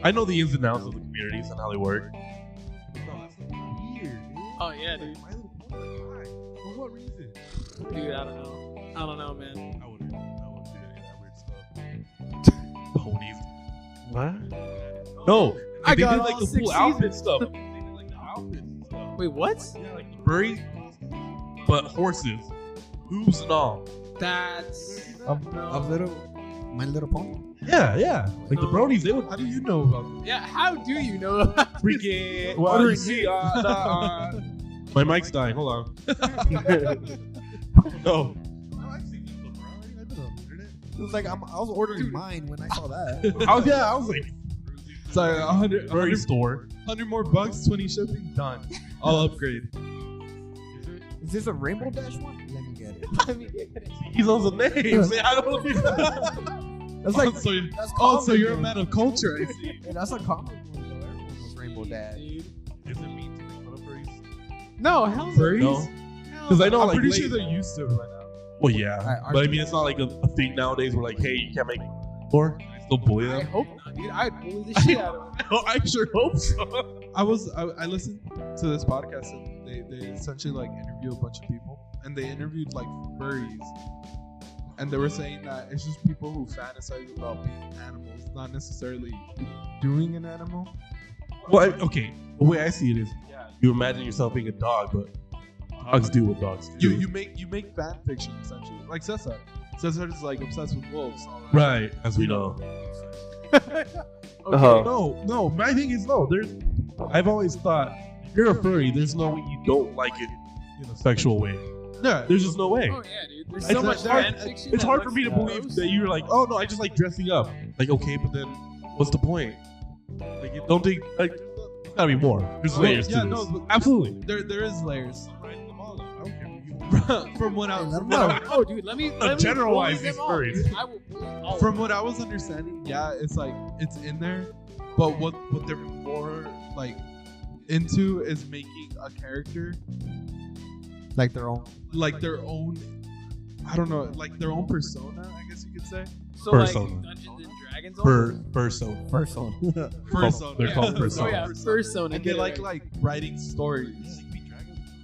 I know the ins and outs of the communities and how they work. Weird, dude. Oh yeah, dude. My Little Pony, why? For what reason? Dude, I don't know, man. I wouldn't do any of that weird stuff. Ponies. What? No, I they got did all like the 6 full outfit seasons. stuff. They did like the outfits and stuff. Wait, what? Yeah, like the furry, but horses, hooves and all. That's Of My Little Pony. Yeah. Like the bronies, they would. How do you know about yeah. How do you know about freaking? Well, you see, my mic's dying. Hold on. No. It was like I was ordering mine when I saw that. I was like, Sorry, 100 furry store. 100 more bucks, 20 shipping, done. I'll upgrade. Is this a Rainbow Dash one? Let me get it. He knows the names. I don't know. That's like so, that's so common, you're a dude. man of culture, I see. Yeah, that's a common one though. Everyone knows Rainbow Dash. Is it mean to make fun of furries? No, hell Furries? No. Because I know, I'm like, pretty late- sure they're used to it right now. Well, yeah, Alright, but I mean, it's not like a thing nowadays where like, hey, you can't make more. Still bully I them. hope not, dude. I'd bully the shit out of them. I sure hope so. I listened to this podcast and they essentially like interview a bunch of people and they interviewed like furries and they were saying that it's just people who fantasize about being animals, not necessarily doing an animal. Well, okay. The way I see it is, you imagine yourself being a dog, but dogs do what dogs do. You make fan fiction essentially, like Cesar. Cesar is like obsessed with wolves. Right, as we know. Okay. No. My thing is no. I've always thought if you're a furry, there's no way you don't like it in a sexual way. Yeah, There's just no way. Oh yeah, dude. There's It's so much hard- fan fiction. It's that hard for looks me to believe gross. that you're like, oh no, I just like dressing up. Like, okay, but then what's the point? Like, you don't think like there's gotta be more. There's layers yeah, to no, this. but- Absolutely. there is layers. From what I Hey, let 'em from- know. Oh, dude, let me generalize bully these them all, furries. dude. I will bully all From of what I was understanding, yeah, it's like it's in there, but what they're more like into is making a character Like their own. I don't know, like their own persona, I guess you could say. So Persona. like Dungeons and Dragons. almost? Persona. First one. Persona. They're called Oh Persona. yeah, Persona. And they like writing stories.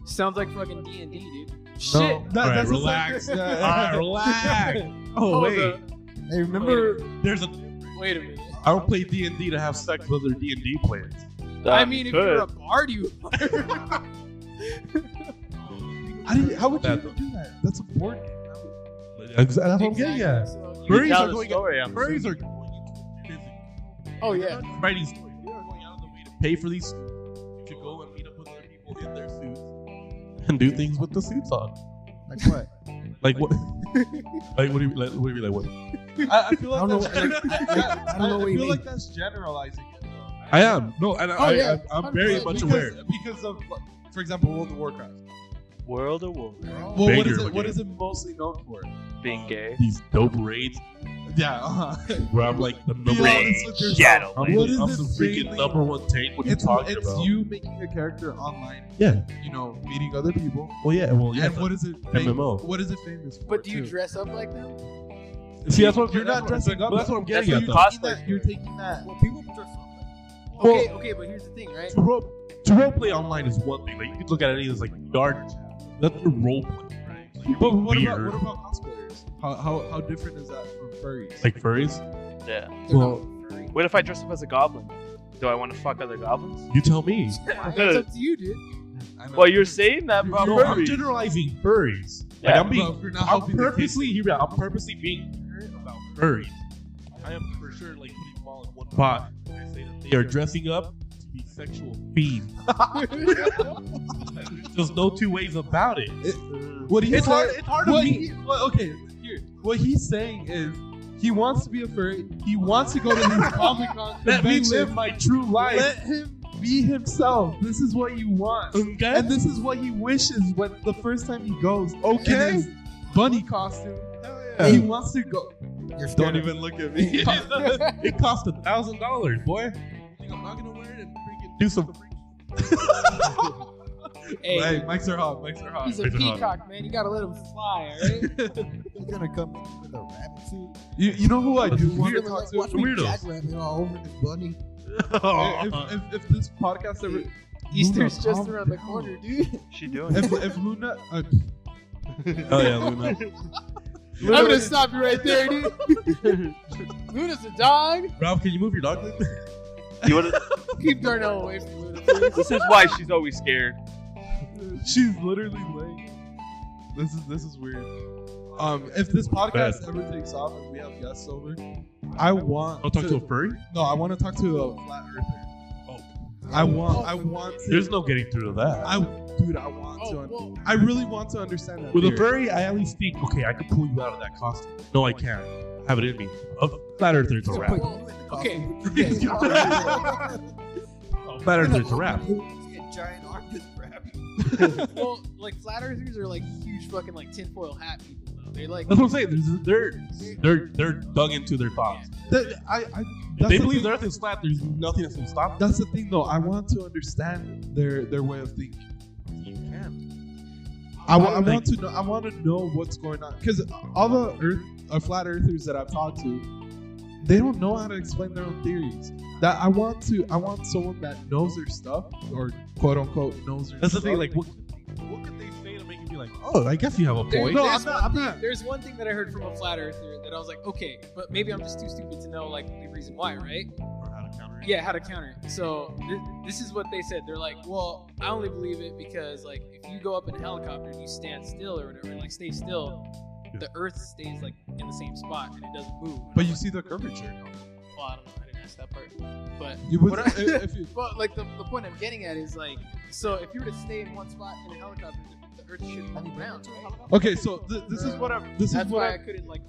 Sounds like fucking D&D, dude. Shit. No, All right, that's the relax. same thing. All right, relax. Oh Hold wait, up. Hey, remember? there's a. Wait a minute. I don't play D&D to have sex with other D&D players. I mean, if you're a bard, you are. How would you That- even do that? That's a board game. That's what I'm getting at. So you- Furries tell are the going. story, I'm Furries are assuming. going into physical. Oh They're yeah. not writing stories. They are going out of the way to pay for these suits. You should go and meet up with other people in their suits and do things with the suits on. Like what? Like what? Like what do you like? What do you mean? Like what? I feel I like don't know. that's, I don't know what I you feel mean. like that's generalizing it. Though. I am no, and Oh, yeah. I'm very 100%. much aware. Because of, like, for example, World of Warcraft. World of Warcraft. Well, what Banger is it? What game. is it mostly known for? Being gay. These dope raids Yeah. where I'm like the number Be one. honest with yourself. Shadow. I'm, What is I'm it the freaking mainly- number one tank. What are you It's talking about? you making a character online. Yeah. You know, meeting other people. Well, yeah. Well, yeah. And what is it? MMO. What is it famous for? But do you too? dress up like them? See, that's what You're not dressing up. Well, that's what I'm getting That's at. what Though. you You're taking that. Well, people dress up. Okay, okay, but here's the thing, right? To role play online is one thing. Like you could look at any of this like yard. That's the role play, right? Like, But what weird. about cosplayers? How different is that from furries? Like furries? Yeah. Well, What if I dress up as a goblin? Do I want to fuck other goblins? you tell me. That's up to you, dude. I know. Well, you're saying that about No, I'm furries. generalizing furries. Like Yeah, I'm being, But if you're not I'm helping the purposely here. I'm purposely being ignorant about furries. I am for sure like putting them all in one pot. I say that they are dressing up to be sexual fiends. There's no two ways about it. What he's It's hard. saying- It's hard to what meet. he- well, okay, here. What he's saying is he wants to be a furry. He wants to go to these Comic-Con Let me conventions. live my true life. Let him be himself. This is what he wants. Okay. And this is what he wishes when the first time he goes. Okay. In his bunny costume. Yeah. He wants to go. You're scared. Don't even look at me. It cost $1,000, boy. You think I'm not gonna wear it and freaking do some? Hey, Hey, mics are hot. Mics are hot. he's a Raise it up. peacock, man. You gotta let him fly, alright? He's gonna come in with a rabbit suit. You know who I do That's want to weird. talk to? Watch me Weirdos. jackrabbit all over this bunny. If this podcast ever Easter's Luna, just calm around the down. corner, dude. She doing? if Luna Oh yeah, Luna. I'm gonna stop you right there, dude. Luna's a dog. Ralph, can you move your dog? You wanna, Keep Darnell away from Luna, please. this is why she's always scared. she's literally like this is weird. If this podcast Best. ever takes off and we have guests over, I want I'll talk to a furry. No, I want to talk to a flat earther. Oh. I want to There's no getting through to that. I want Oh, to well, I really want to understand that. With a theory. furry, I at least think, okay, I could pull you out of that costume. No, I can't. I have it in me. A flat earther, it's a wrap. okay. Flat earther, it's a wrap. Giant armpit crab. Well, like flat earthers are like huge fucking like tinfoil hat people though. They're like That's what I'm saying. They're dug into their thoughts. That- I If that's they the believe thing- the earth is flat, there's nothing that's gonna stop them. That's the thing, though. I want to understand their way of thinking. You can. I want to know. I want to know what's going on because all the flat earthers that I've talked to, they don't know how to explain their own theories. That I want someone that knows their stuff or quote unquote knows their That's the stuff. thing. Like, what could they say to make you be like, oh, I guess you have a There- point? No, there's I'm one not. thing- There's one thing that I heard from a flat earther that I was like, okay, but maybe I'm just too stupid to know like the reason why, right? Or how to counter it. Yeah, how to counter it. So this is what they said. They're like, well, I only believe it because like if you go up in a helicopter and you stand still or whatever, like stay still, the Earth stays like in the same spot and it doesn't move. But you see the curvature. No? Well, I don't know. I didn't ask that part. But You would, what I- if you, but like the point I'm getting at is like, so if you were to stay in one spot in a helicopter, the Earth shouldn't move around. Right? okay. So this is what I'm. This That's is what why I I'm. couldn't like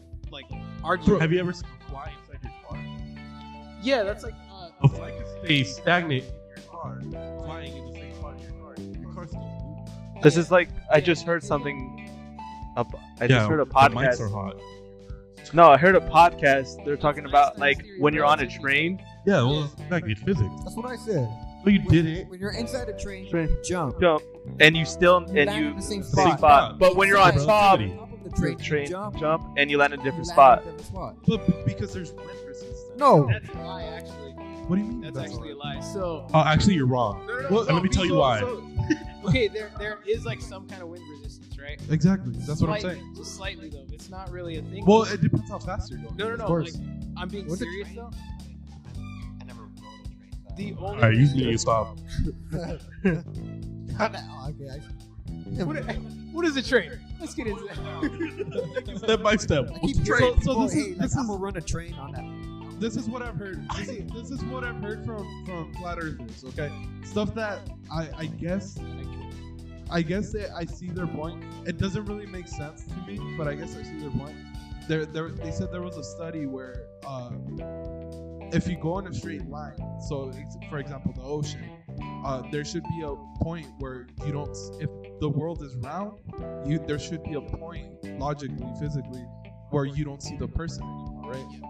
argue. Have you ever seen a fly inside your car? Yeah, that's like. A fly can stay stagnant in your car, flying in the same spot in your car. Your car's still moving. This is like I just heard something. I just heard a The mics podcast. are hot. No, I heard a podcast. They're talking about like when you're on a train Yeah, well, exactly. Physics. That's what I said. No, you didn't. When you're inside a train, Train. you jump. and you still You and land you in the same same spot. But when you're on top, Relativity. Top of the the train, train you jump. jump and you land in a different you spot. land in a different spot. But because there's wind resistance. No. That's a lie, actually. What do you mean? That's actually a lie. So, Oh, actually, you're wrong. no. Well, let me tell you why. Okay, there is like some kind of wind resistance, right? Exactly. That's what I'm Slightly, saying. Just slightly though. It's not really a thing. Well, it depends how fast you're going. no. Of course. Like, I'm being What's a serious train? though. I never rode a train. The only. All right, you need to stop. Okay, What is a train? Let's get into that. Step by step. I keep So- hearing so people, this is- hey, like, this I'm is- gonna run a train on that. This is what I've heard. This is what I've heard from flat earthers. Okay, stuff that I guess that I see their point. It doesn't really make sense to me, but I guess I see their point. They said there was a study where if you go in a straight line, so for example the ocean, there should be a point where you don't. If the world is round, there should be a point logically, physically, where you don't see the person anymore, right?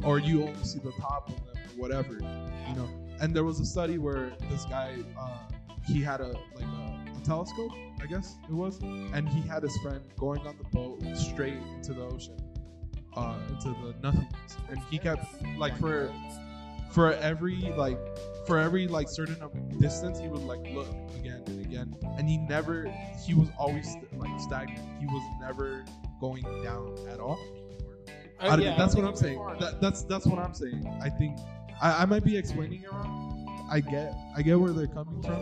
Or you only see the top of them, or whatever, you know. And there was a study where this guy, he had a telescope, I guess it was, and he had his friend going on the boat straight into the ocean, into the nothingness, and he kept like for every certain distance, he would like look again and again, and he was always like stagnant. He was never going down at all. That's what I'm saying. That's what I'm saying. I think I might be explaining it wrong. I get where they're coming from.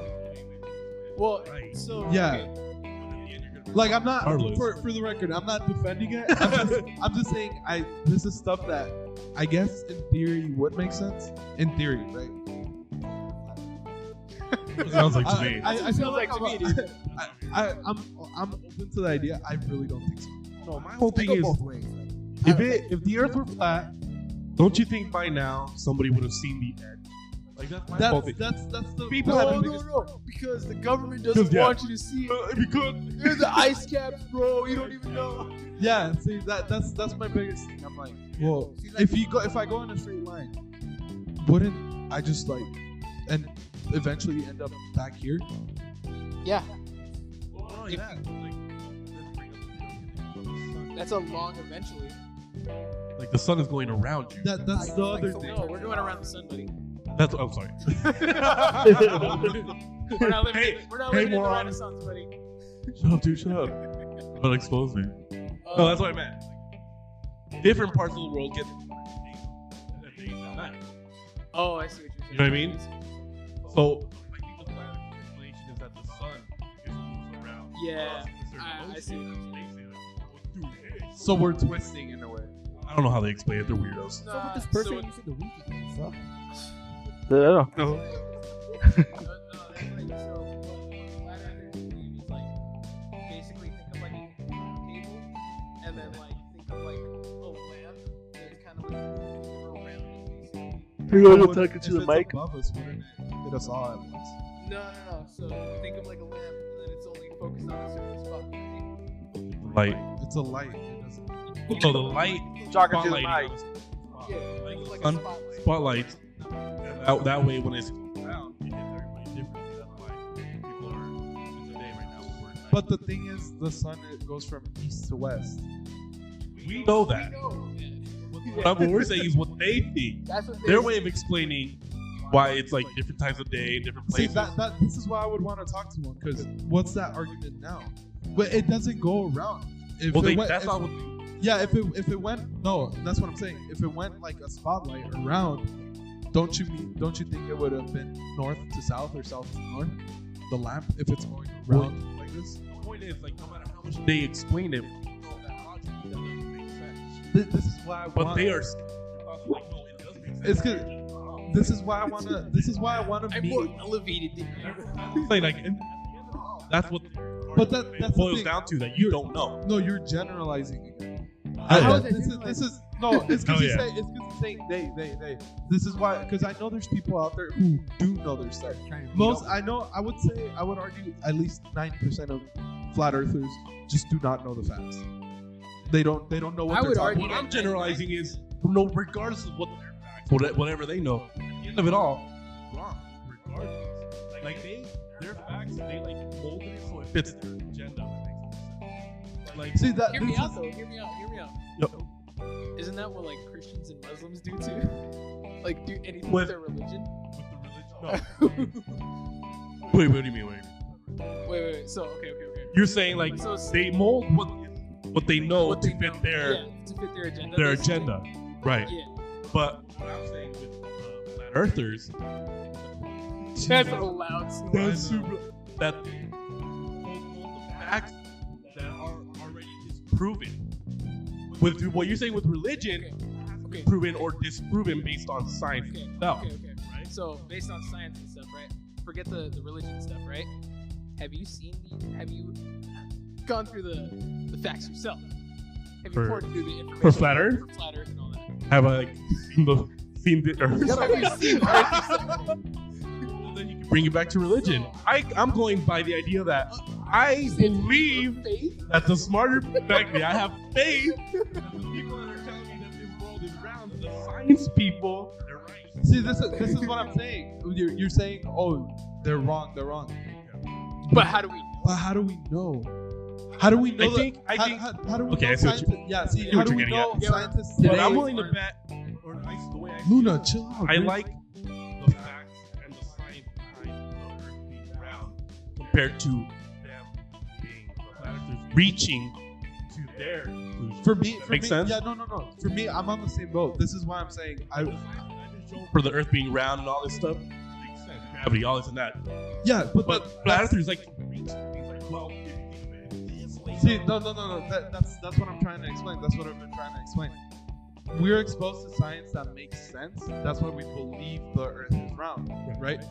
Well, so Yeah. okay. Like I'm not Carlos. for the record, I'm not defending it. I'm just saying this is stuff that I guess in theory would make sense. In theory, right? Sounds like to me. I feel Sounds like to me, dude. I'm open to the idea. I really don't think so. No, my whole I thing go is, both ways. if the Earth were flat, don't you think by now somebody would have seen the edge? Like that's my whole thing. That's the People that's have the a biggest- because the government doesn't Because, yeah. want you to see it. Because There's the ice caps, bro. You don't even know. Yeah, see that's my biggest thing. I'm like, well, See, like- if I go in a straight line, wouldn't I just like and eventually end up back here? Yeah, oh, If- yeah. that's a long eventually. Like the sun is going around you. That's Like- the like other so- thing. No, we're going around the sun, buddy. That's I'm sorry. We're not living, Hey, we're not hey, living in the moron. Renaissance, buddy. Shut up, dude. Shut up. Don't expose me. No, that's what I meant. Different parts of the world get days and nights. Oh, I see what you're saying. You know what I mean? So I think the flat explanation is that the sun is moves around. Yeah, us in a certain I motion. see what you're saying. They say that, dude, hey. So we're twisting in a way. I don't know how they explain it. They're weirdos. So with this so person, it- you see the weekend and stuff. I don't know. No, that's like, so what flat earthers believe is like basically think of like a table and then like think of like a lamp that's kind of like around it basically. You're gonna But talk if into the it's mic. above us, wouldn't it hit us all at once? No. So think of like a lamp and then it's only focused on a certain spot. Light. It's a light. It doesn't. So the light Talking to the spotlighting mic. on a spot. Yeah, Like it's the like a sun spotlight. spotlights. That way, when it's around, it hits everybody differently. That's why people are in the day right now. We're at night. But the thing is, the sun it goes from east to west. we know that. What we're saying is what they think. That's what Their way of explaining why it's like different times of day, different See, places. this is why I would want to talk to one, because what's that argument now? But it doesn't go around. If Well, it went, that's if, not what. yeah. If it went, no, that's what I'm saying. If it went like a spotlight around, don't you think it would have been north to south or south to north? The lamp, if it's going around like this. The point is, like, no matter how much they explain it, we know that logically that doesn't make sense. This is why I But want. they are. Like, no, it does make sense. It's good. This is why I wanna. This is why I wanna I'm meet. more elevated than you. Like, that's what. But that's the boils thing. down to that you don't know. No, you're generalizing again. How is that This is no. It's because Oh, you yeah. say it's because you saying they. This is why, because I know there's people out there who do know their stuff. Most I know. I would argue at least 90% of flat earthers just do not know the facts. They don't know what I they're would talking argue What about. I'm generalizing is, no, regardless of what their facts whatever they know. At the end of it all, wrong. Regardless, like their facts, they like molded it so it fits their agenda. Like, See that? Hear me this out is- though. Hear me out. Yo, Isn't that what like Christians and Muslims do too? Like do anything With- with their religion? with the religion. No. Wait, what do you mean? Wait. So okay. You're saying like So they mold what they know what to they fit know. their to fit their agenda. their basically. agenda, right? Yeah. But what I'm saying with flat earthers, That's a loud snort. that's super. That the facts that are already disproven. With what you're saying with religion, Okay. proven or disproven based on science Okay. itself. Okay. Right? So based on science and stuff, right? Forget the religion stuff, right? Have you seen have you gone through the facts yourself? Have you For- poured through the information for flat Earth? For flat Earth and all that. Have I like seen the earth? Have you seen Earth yourself? Then you can bring it back to religion. I'm going by the idea that I believe Faith? that the smarter fact that I have faith that the people that are telling me that this world is round, the science people, they're right. See, this is what I'm saying. You're saying, oh, they're wrong. But how do we? But how do we know? How do we know? I think- How do we Okay, know I see what you- scientists? Yeah, see, I see how what do you're we getting know at. scientists But today? I'm willing to are- bet, or at least the way I see Luna, it, chill out. I dude. like the facts and the science behind the earth being round compared to them being the flat earthers reaching to their conclusion. For me, Makes sense? Yeah, no. For me, I'm on the same boat. This is why I'm saying For the earth being round and all this stuff, makes sense. Gravity, all this and that. yeah, but But flat earthers like reach things like, well, if you think of it this way. see, no. That's what I'm trying to explain. That's what I've been trying to explain. We're exposed to science that makes sense. That's why we believe the Earth is round, right?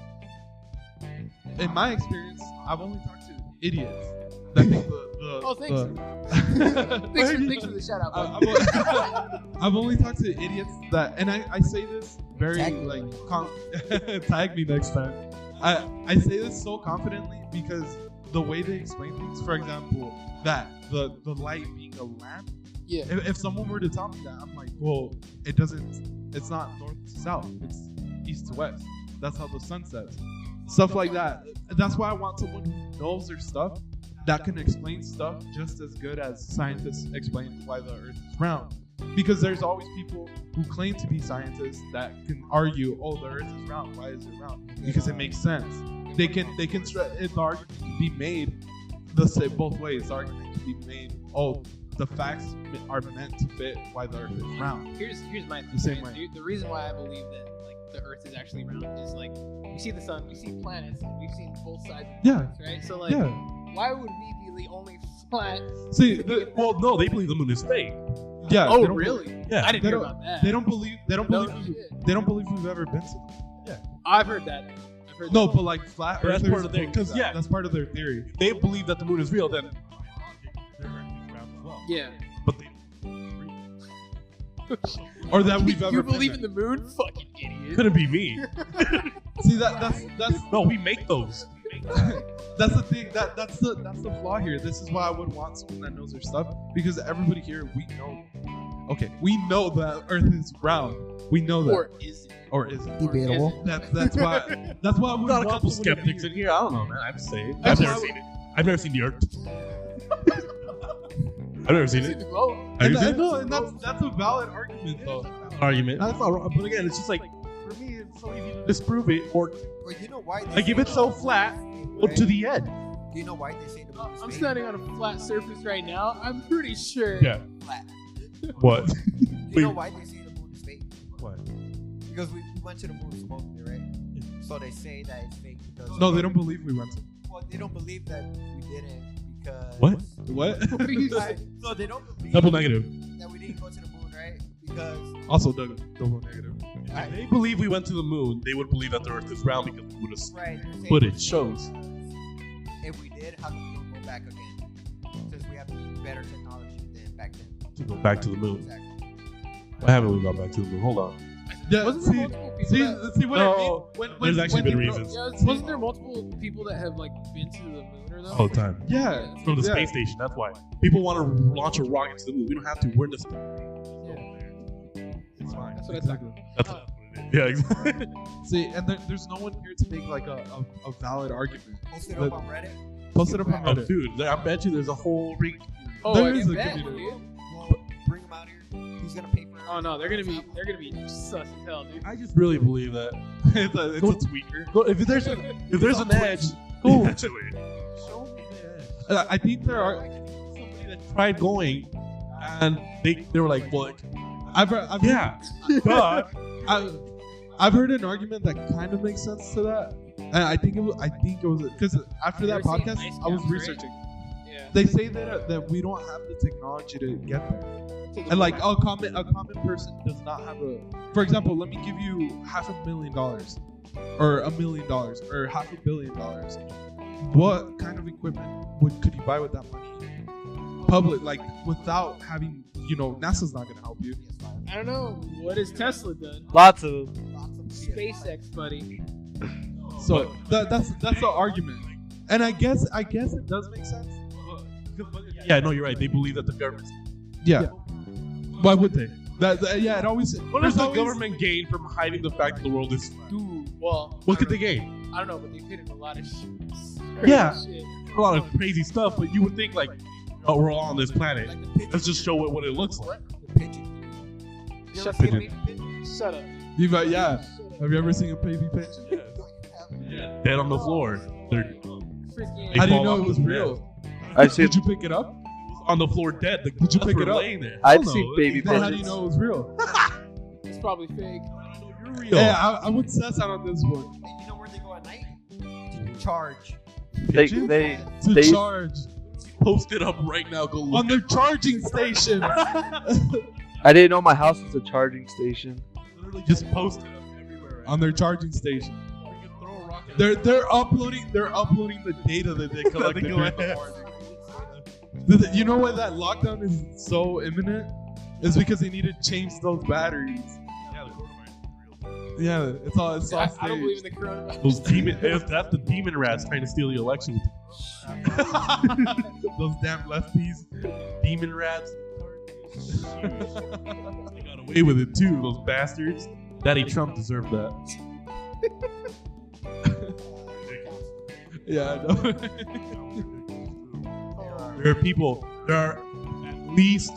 In my experience, I've only talked to idiots that think the Oh, thanks. the- Thanks for the shout out. I- I've only talked to idiots that, and I say this very Tag me. like tag me next time. I say this so confidently because the way they explain things, for example, that the light being a lamp. Yeah. If someone were to tell me that, I'm like, well, it's not north to south, it's east to west. That's how the sun sets. Stuff like that. That's why I want someone who knows their stuff that can explain stuff just as good as scientists explain why the earth is round. Because there's always people who claim to be scientists that can argue, oh, the earth is round. Why is it round? Because it makes sense. The argument can be made both ways. The argument can be made, oh, the facts are meant to fit why the earth is round. Here's my The same thing. way. The reason why I believe that like the Earth is actually round is like we see the sun, we see planets, and we've seen both sides of Yeah. planets, right? So like, Yeah. why would we be the only flat? See, Well, no, they believe the moon is fake. yeah. Oh, they don't- really? Yeah. I didn't They hear don't- about that. They don't believe. They don't No believe. shit. They don't believe we've ever been to. I've heard that. I've heard No, that. but like flat But that's earthers part of their- believe 'cause, that. yeah. That's part of their theory. If they believe that the moon is real, then their earth is round as well. Yeah. But they Or that we've ever You been believe there. in the moon? Fucking idiot. couldn't be me. See that's No, we make those. that's the thing. That's the flaw here. This is why I would want someone that knows their stuff, because everybody here, we know. Okay, we know that Earth is round. We know that. Or is it? Or is it? Debatable. That's why I would Got a want couple someone to be skeptics in here. I don't know, man. I have to say it. That's I've never why- seen it. I've never seen the Earth. I've never seen Is it it. the globe? Have you And, seen no, it? and that's a valid argument though. Argument. That's not wrong. But again, it's just like for me, it's so easy to disprove it or Well, you know why? like if it's so flat, go to the end. Do you know why they say the moon is I'm fake? standing on a flat surface right now. I'm pretty sure. Yeah. Flat. What? Do you know why they say the moon is fake? What? Because we went to the moon supposedly, right? So they say that it's fake because. No, they don't believe we went to. Well, they don't believe that we didn't because. What? What? What are you Right? saying? So they don't believe Double negative. that we didn't go to the moon, right? Because. Also, double negative. If they believe we went to the moon, they would believe that the Earth is round because we would have Right. they're saying footage shows. If we did, how come we don't go back again? Since we have better technology than back then. to go back to the moon. Exactly. Why haven't we gone back to the moon? Hold on. Yeah. Wasn't there multiple people that? See what No, I mean? there's actually been they go- reasons. Yeah, wasn't there multiple people that have like been to the moon or All the time. Yeah. From the Yeah. space station, that's why. People want to launch a rocket to the moon. We don't have to. We're in the space. Yeah. It's fine. That's what I Exactly. thought. That's what it Yeah, exactly. See, and there's no one here to make like a valid argument. Post it up on Reddit. Post it up on Oh, Reddit. dude, I bet you there's a whole ring. Oh, There I is can a bet, community. dude. Well, bring him out here. He's gonna pay for it. Oh no, they're gonna be sus as hell, dude. I just really believe that it's a tweaker. If there's an edge, Go. go to it. I think there are. Somebody that tried going, and they were like, "Well, I've yeah, duh." I've heard an argument that kind of makes sense to that, and I think it was because after that They were saying podcast, ice I was caps, right? researching. Yeah. They say that we don't have the technology to get there, and like a common person does not have a. For example, let me give you $500,000, or $1 million, or $500 million. What kind of equipment could you buy with that money? Public, like without having, NASA's not gonna help you. I don't know. What has Tesla done? Lots of SpaceX, buddy. So that's the argument, and I guess it does make sense. Yeah, no, you're right. They believe that the government's. Yeah. Why would they? It always. What does the government gain from hiding the fact that the world is? Dude, well, What could they gain? I don't know, but they've hidden a lot of shit. Yeah. Shit. A lot of crazy stuff, but you would think like, oh, we're all on this planet. Like the pigeon. Let's just show it what it looks like. The pigeon. You Shut ever seen a up. baby pigeon? Shut up. Yeah. Have you ever seen a baby pigeon? Dead on the floor. They're Freaking. How do you fall know off it was the real? I've seen Did you pick it up? on the floor dead. The Did you pick were it up? laying there. I've Hell seen no. baby Then how do you pigeons. know it was real? It's probably fake. You're real. Yeah, I would suss out on this one. And you know where they go at night? To charge. They To They- charge Post it up right now. Go look. on their charging station. I didn't know my house was a charging station. Literally just post it up everywhere. On their charging station. You can throw a rocket. They're uploading the data that they collected. They during the morning. You know why that lockdown is so imminent? It's because they need to change those batteries. Yeah, the coronavirus is real. Yeah, it's all I don't believe in the coronavirus. Those that's the demon rats trying to steal the election. Those damn lefties. Demon rats. They got away with it too. Those bastards. Daddy Trump deserved that. Yeah, I know. There are at least,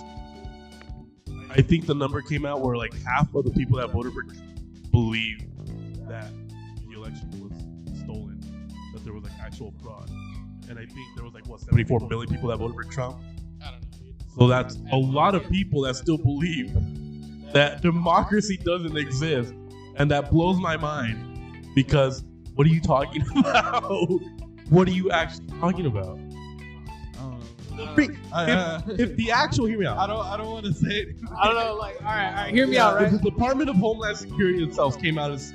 I think the number came out where like half of the people that voted for Trump believe that the election was stolen, that there was like actual fraud. And I think there was like 74 million people that voted for Trump. I don't know, dude. So that's a lot of people that still believe that democracy doesn't exist. And that blows my mind because what are you talking about? What are you actually talking about? If the actual, hear me out. I don't want to say it. I don't know, like, all right, hear me out, right? If the Department of Homeland Security itself came out as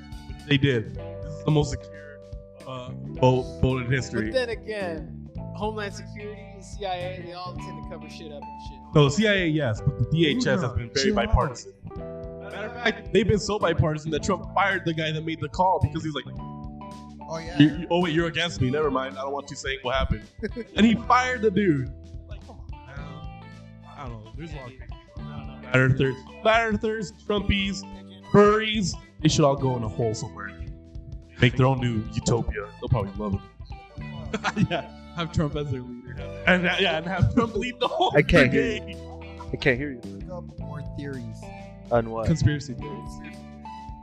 they did, this is the most secure vote in history. But then again, Homeland Security, CIA, they all tend to cover shit up and shit. No, the CIA, yes, but the DHS has been very Chill out. bipartisan. Matter of fact, they've been so bipartisan that Trump fired the guy that made the call because he's like, Oh yeah. oh wait, you're against me. Never mind. I don't want you saying what happened. And he fired the dude. Like, come on, man. I don't know. There's a lot of things. Flat earthers, Trumpies, furries. They should all go in a hole somewhere. Make their own new utopia. They'll probably love it. Yeah, have Trump as their leader. And have Trump lead the whole I can't brigade. I can't hear you. Look up more theories. On what? Conspiracy theories.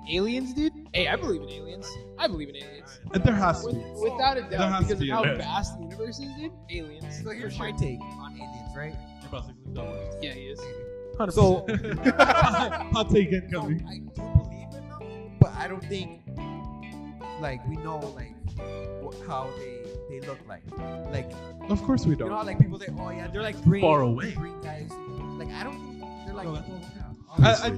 Aliens, dude? Hey, I believe in aliens. I believe in aliens. And there has to be. Without a There doubt, has to because of be how a- vast the universe is, dude. Aliens. So here's for my sure. take on aliens, right? Yeah, he is. 100%. So Hot take incoming. I do believe in them, but I don't think like we know like how they look like. Like Of course we you don't. know how like people say, oh yeah, they're like green, Far away. green guys. Like I don't think they're like. I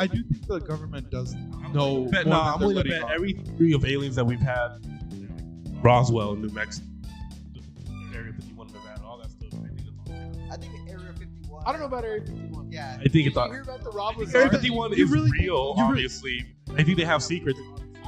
do think the government does know. Bet, more no, than I'm they're willing to letting bet on. every theory of aliens that we've had, Roswell, New Mexico, Area 51, Nevada, all that stuff. I think Area 51. I don't know about Area 51. Yeah. I think Did it's you hear about the Rob Area Lazar? 51 You is really- real, you re- obviously. I think they have secrets.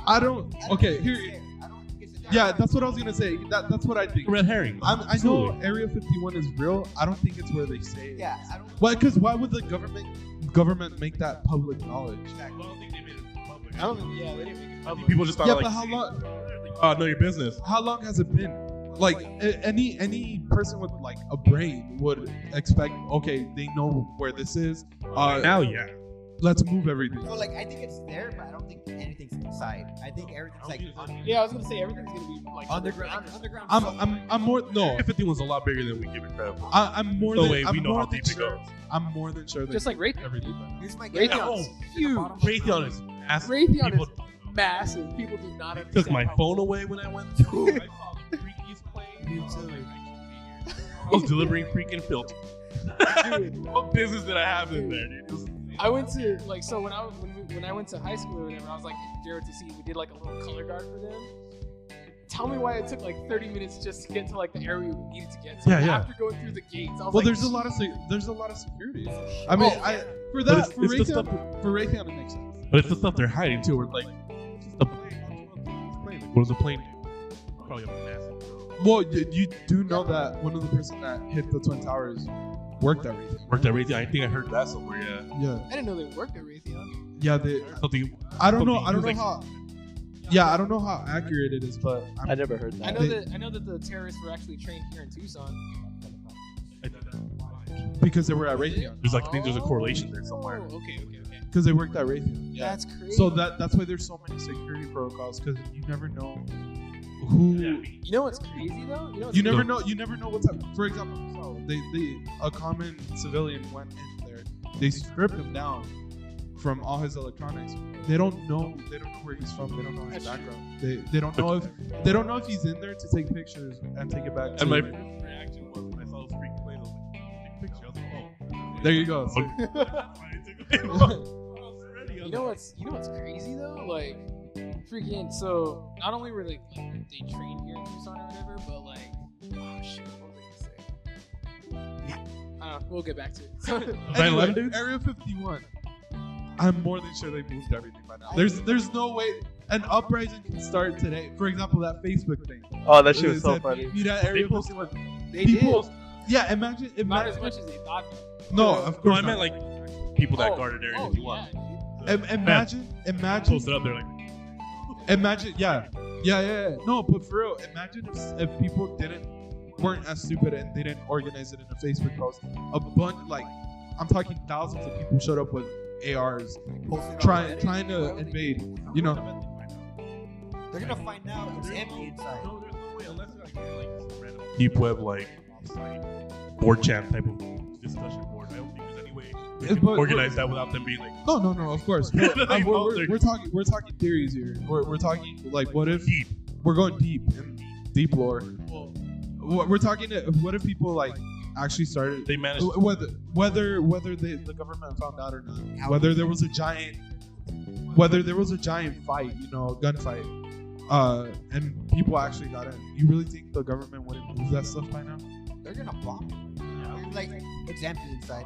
I don't. Okay, here. I don't think it's a Yeah, that's what I was gonna say. That's what I think. Red herring. I know Absolutely. Area 51 is real. I don't think it's where they say it. Yeah, I don't. Why? Because why would the government make that public knowledge? I don't think they made it public. I don't think, yeah, they didn't make it public. People just thought Yeah, like, but how long? know your business. How long has it been? Like any person with like a brain would expect. Okay, they know where this is. Now, yeah. Let's move everything. So like I think it's there, but I don't think anything's inside. I think everything's like Yeah, I was gonna say everything's gonna be like underground. I'm more no. 15 was a lot bigger than we give it credit for. I'm more No than way, I'm we know more how than deep it sure. goes. I'm more than sure that Just like Raytheon. everything. Here's my Raytheon's huge. Raytheon is massive. Raytheon People is massive. People do not understand. took my how- phone away when I went through. I saw the freakiest plane. I was delivering freaking filters. Dude. What business did I have in there, dude? It was- I went to like so when I went to high school or whatever, I was like JROTC. We did like a little color guard for them. Tell me why it took like 30 minutes just to get to like the area we needed to get to. Yeah, yeah. After going through the gates, I was Well, like, there's a lot of security. I mean, for But that it's for the stuff- Raytheon it makes sense. But it's the stuff they're hiding too. Where it's like, it's just a plane. What does the plane do? Probably a massive. Well, you do know that one of the person that hit the Twin Towers worked at Raytheon. Worked at Raytheon. I think I heard that somewhere. Yeah. Yeah, I didn't know they worked at Raytheon. yeah. They. Something. I don't know. something I don't know like- how. Yeah, I don't know how accurate it is, but I never heard I that. know that the terrorists were actually trained here in Tucson. because they were at Raytheon, There's like I think there's a correlation there somewhere. Oh, okay. because they worked at Raytheon. Yeah. That's crazy. So that's why there's so many security protocols, because you never know who. You know what's crazy though? You know what's You never know. You never know what's up. For example, so a common civilian went in there. They stripped him down from all his electronics. They don't know. They don't know where he's from. They don't know his background. They don't know if he's in there to take pictures and take it back. And to my first reaction was when I saw those freaking planes, I was like, take a picture. I was like, oh. There you go. So, You know what's crazy though? Like, freaking. So not only were they trained here in Tucson or whatever, but like, oh shit, what was I gonna say? I don't know. We'll get back to it. 9/11, dude? Area 51. I'm more than sure they moved everything by now. There's no way an uprising can start today. For example, that Facebook thing. Oh, that shit was It so said, funny. Meet at They Area posted 51. They People, did. yeah, imagine. Not as much as they thought. No, of No, course I meant not. like people that guarded Area 51. Yeah, Imagine. Posted up there like, Imagine, yeah. No, but for real, imagine if people weren't as stupid and they didn't organize it in a Facebook post. A bunch, like, I'm talking thousands of people showed up with ARs, trying to invade. You know, They're gonna find out it's empty inside. no, there's no way unless it's like some random deep web like 4chan type of discussion board. I don't think there's any way they can But- organize that without them being like no, of course. But, Like, we're talking theories here. We're talking like, what if deep. we're going deep in deep lore? We're talking. What if people like actually started? They managed. Whether the government found out or not, whether there was a giant fight, gunfight, and people actually got in. You really think the government wouldn't move that stuff by now? They're gonna bomb it. Like it's empty inside.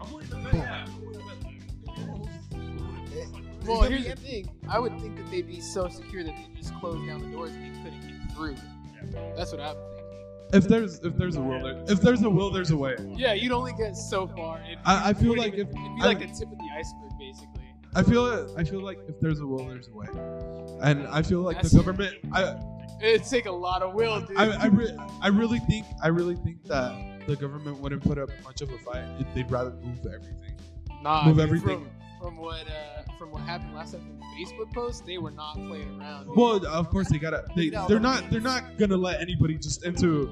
Well, here's the thing. I would think that they'd be so secure that they just close down the doors and they couldn't get through. That's what I'm thinking. If there's a will, there's a way. Yeah, you'd only get so far. I feel like it'd be like the tip of the iceberg, basically. I feel like if there's a will, there's a way, and I feel like That's- the government. It'd take a lot of will, dude. I really think that the government wouldn't put up much of a fight. They'd rather move everything. Nah, move dude, everything. From what happened last time from the Facebook post, they were not playing around. Dude. Well, of course they're not gonna let anybody just into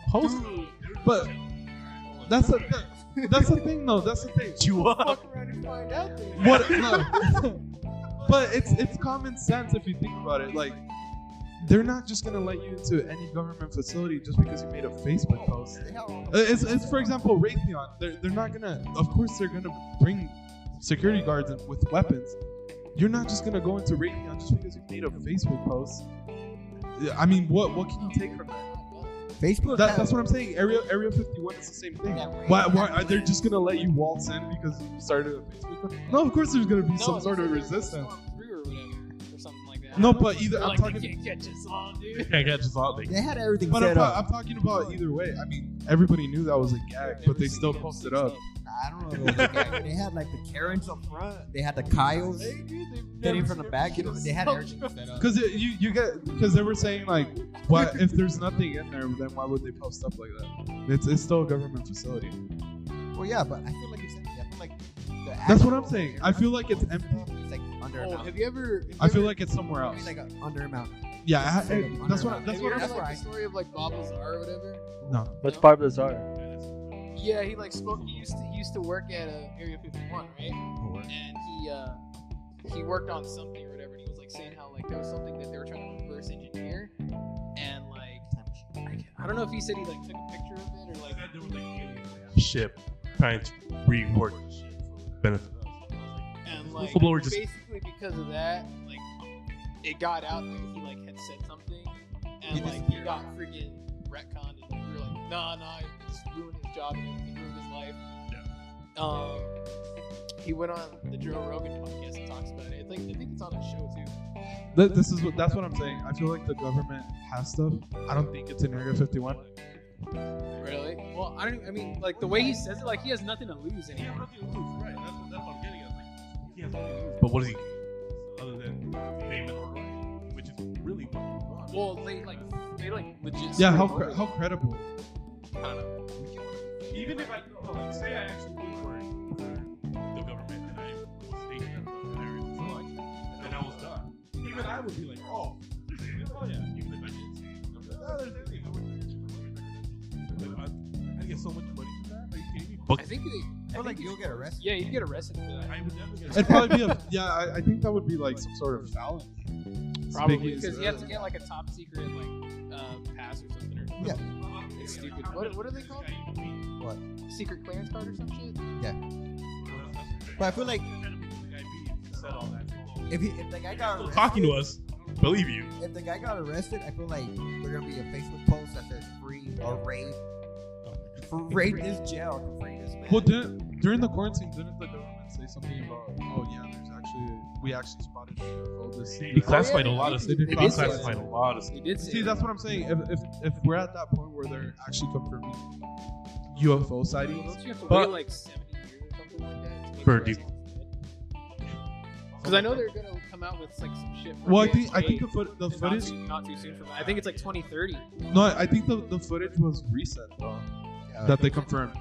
post. Dude, But that's the thing though. That's the thing. fuck around and find out. Dude. What? No. But it's common sense if you think about it. Like, they're not just gonna let you into any government facility just because you made a Facebook post. It's for example Raytheon. They're not gonna. Of course they're gonna bring security guards in with weapons. You're not just gonna go into Raytheon just because you made a Facebook post. I mean, what can you take from that? Facebook. That's what I'm saying. Area 51 is the same thing. Why are they just gonna let you waltz in because you started a Facebook post? No, of course there's gonna be some sort of resistance. Storm 3 or whatever, or something like that. No, but either They're I'm like, talking. they can't catch us all, dude. Can't catch us all. They had everything But set up. I'm talking about either way. I mean, everybody knew that was a gag, but they still posted up. I don't know. If it was a gag. They had like the Karens up front. They had the Kyles getting from the back. They had everything set up. Because because they were saying like, what if there's nothing in there? Then why would they post up like that? It's still a government facility. Well, yeah, but I feel like it's empty. I feel like That's what I'm saying. I feel like it's empty. It's like under a Oh, mountain. have you ever? I feel like it's somewhere else. It's like under a mountain. Yeah, It's like under that's a what. mountain. That's Have you what. heard I'm, like the story of like Bob Lazar or whatever? no. What's part of the czar? Yeah, he like spoke. He used to work at Area 51, right? And he worked on something or whatever. And he was like saying how like there was something that they were trying to reverse engineer, and like I don't know if he said he like took a picture of it or like. There was like a ship trying to rework the ship for the benefit of us. And like Whistleblower just- basically because of that, like it got out that he like had said something, and like he got freaking retconned, and we were like, nah, he just ruined his job and everything, ruined his life. Yeah. He went on the Joe Rogan podcast and talks about it. I think it's on his show too. That's what I'm saying. I feel like the government has stuff. I don't think it's in Area 51. Really? Well, I mean, like the way he says it, like he has nothing to lose He has anymore. nothing to lose, right? That's what I'm getting at. Like, he has nothing to lose. But what does he other than fame and notoriety, which is really what he wants. Well, they like legit. Yeah, screwed him over. how credible? I don't know. Even if I like, say I actually worked for the government and I was stationed at the area before, like, and I was done, even I would be like, oh yeah, even if I didn't see it, I'm like, oh, there's anything. I get so much money for that. Are you kidding me? I think I feel like you'll get arrested. Yeah, you'd get arrested for that. I would definitely get It'd probably be I think that would be like some sort of felony. Probably Speaking- because you have to get like a top secret like pass or something. Or Yeah. It's stupid. What are they called? What? Secret clearance card or some shit? But I feel like if the guy got arrested, talking to us, believe you. if the guy got arrested, I feel like there's gonna be a Facebook post that says free or raid. Raid this jail to free this man. Well, during the quarantine, didn't the government say something about? Oh yeah, we actually spotted a UFO. They declassified a lot of They stuff. did They say that. declassified a lot of stuff. They did say See, that's what I'm saying. If we're at that point where they're actually confirming UFO sightings, Don't you have to But- wait like 70 years or something like that? to make For sure deep- it's because I know they're gonna come out with like some shit. For well, I JFK, think the footage. not too soon from that. I think it's like 2030. No, I think the footage was recent though. That they confirmed.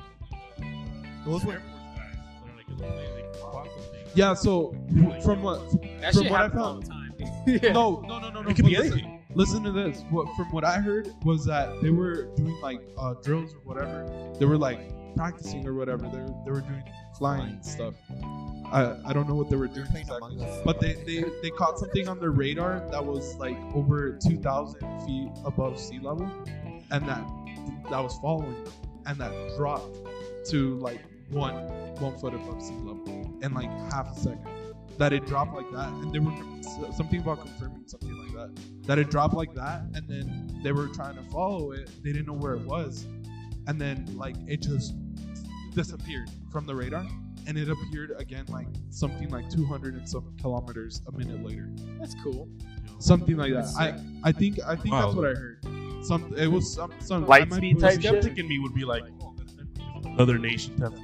Those were Yeah. So from what That From shit what I happens all found- the time. Yeah. no. It could be Listen- anything. Listen to this. From what I heard was that they were doing like drills or whatever. They were like practicing or whatever. They were doing flying stuff. I don't know what they were doing playing exactly. Among Us. But they caught something on their radar that was like over 2,000 feet above sea level, and that was following them, and that dropped to like one foot above sea level in like half a second. That it dropped like that, and they were something about confirming something like that. That it dropped like that, and then they were trying to follow it. They didn't know where it was, and then like it just disappeared from the radar, and it appeared again like something like 200 and some kilometers a minute later. That's cool. Something like that. That's I think Wow. that's what I heard. It was some Light I might speed be- type Skeptic in me would be like, another nation testing.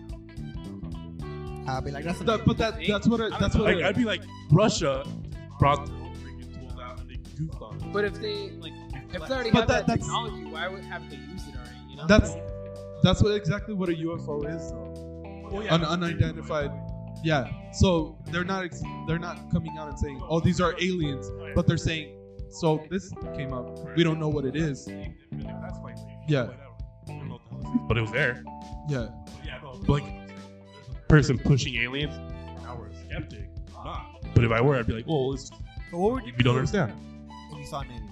I'll be like, that's a But that's what Like, I'd be like, Russia brought their own freaking tools out and they goofed on it. But if they like, if they already But have that that's- technology, why haven't they used it already? You know? that's what exactly what a UFO is. Though. Unidentified. Yeah. So they're not coming out and saying, "Oh, these are aliens," but they're saying, "So this came up. We don't know what it is." Yeah. But it was there. Yeah. Like, person pushing aliens, now we're a skeptic. I'm not. But if I were, I'd be like, well, So what would you you don't understand. if you saw an alien?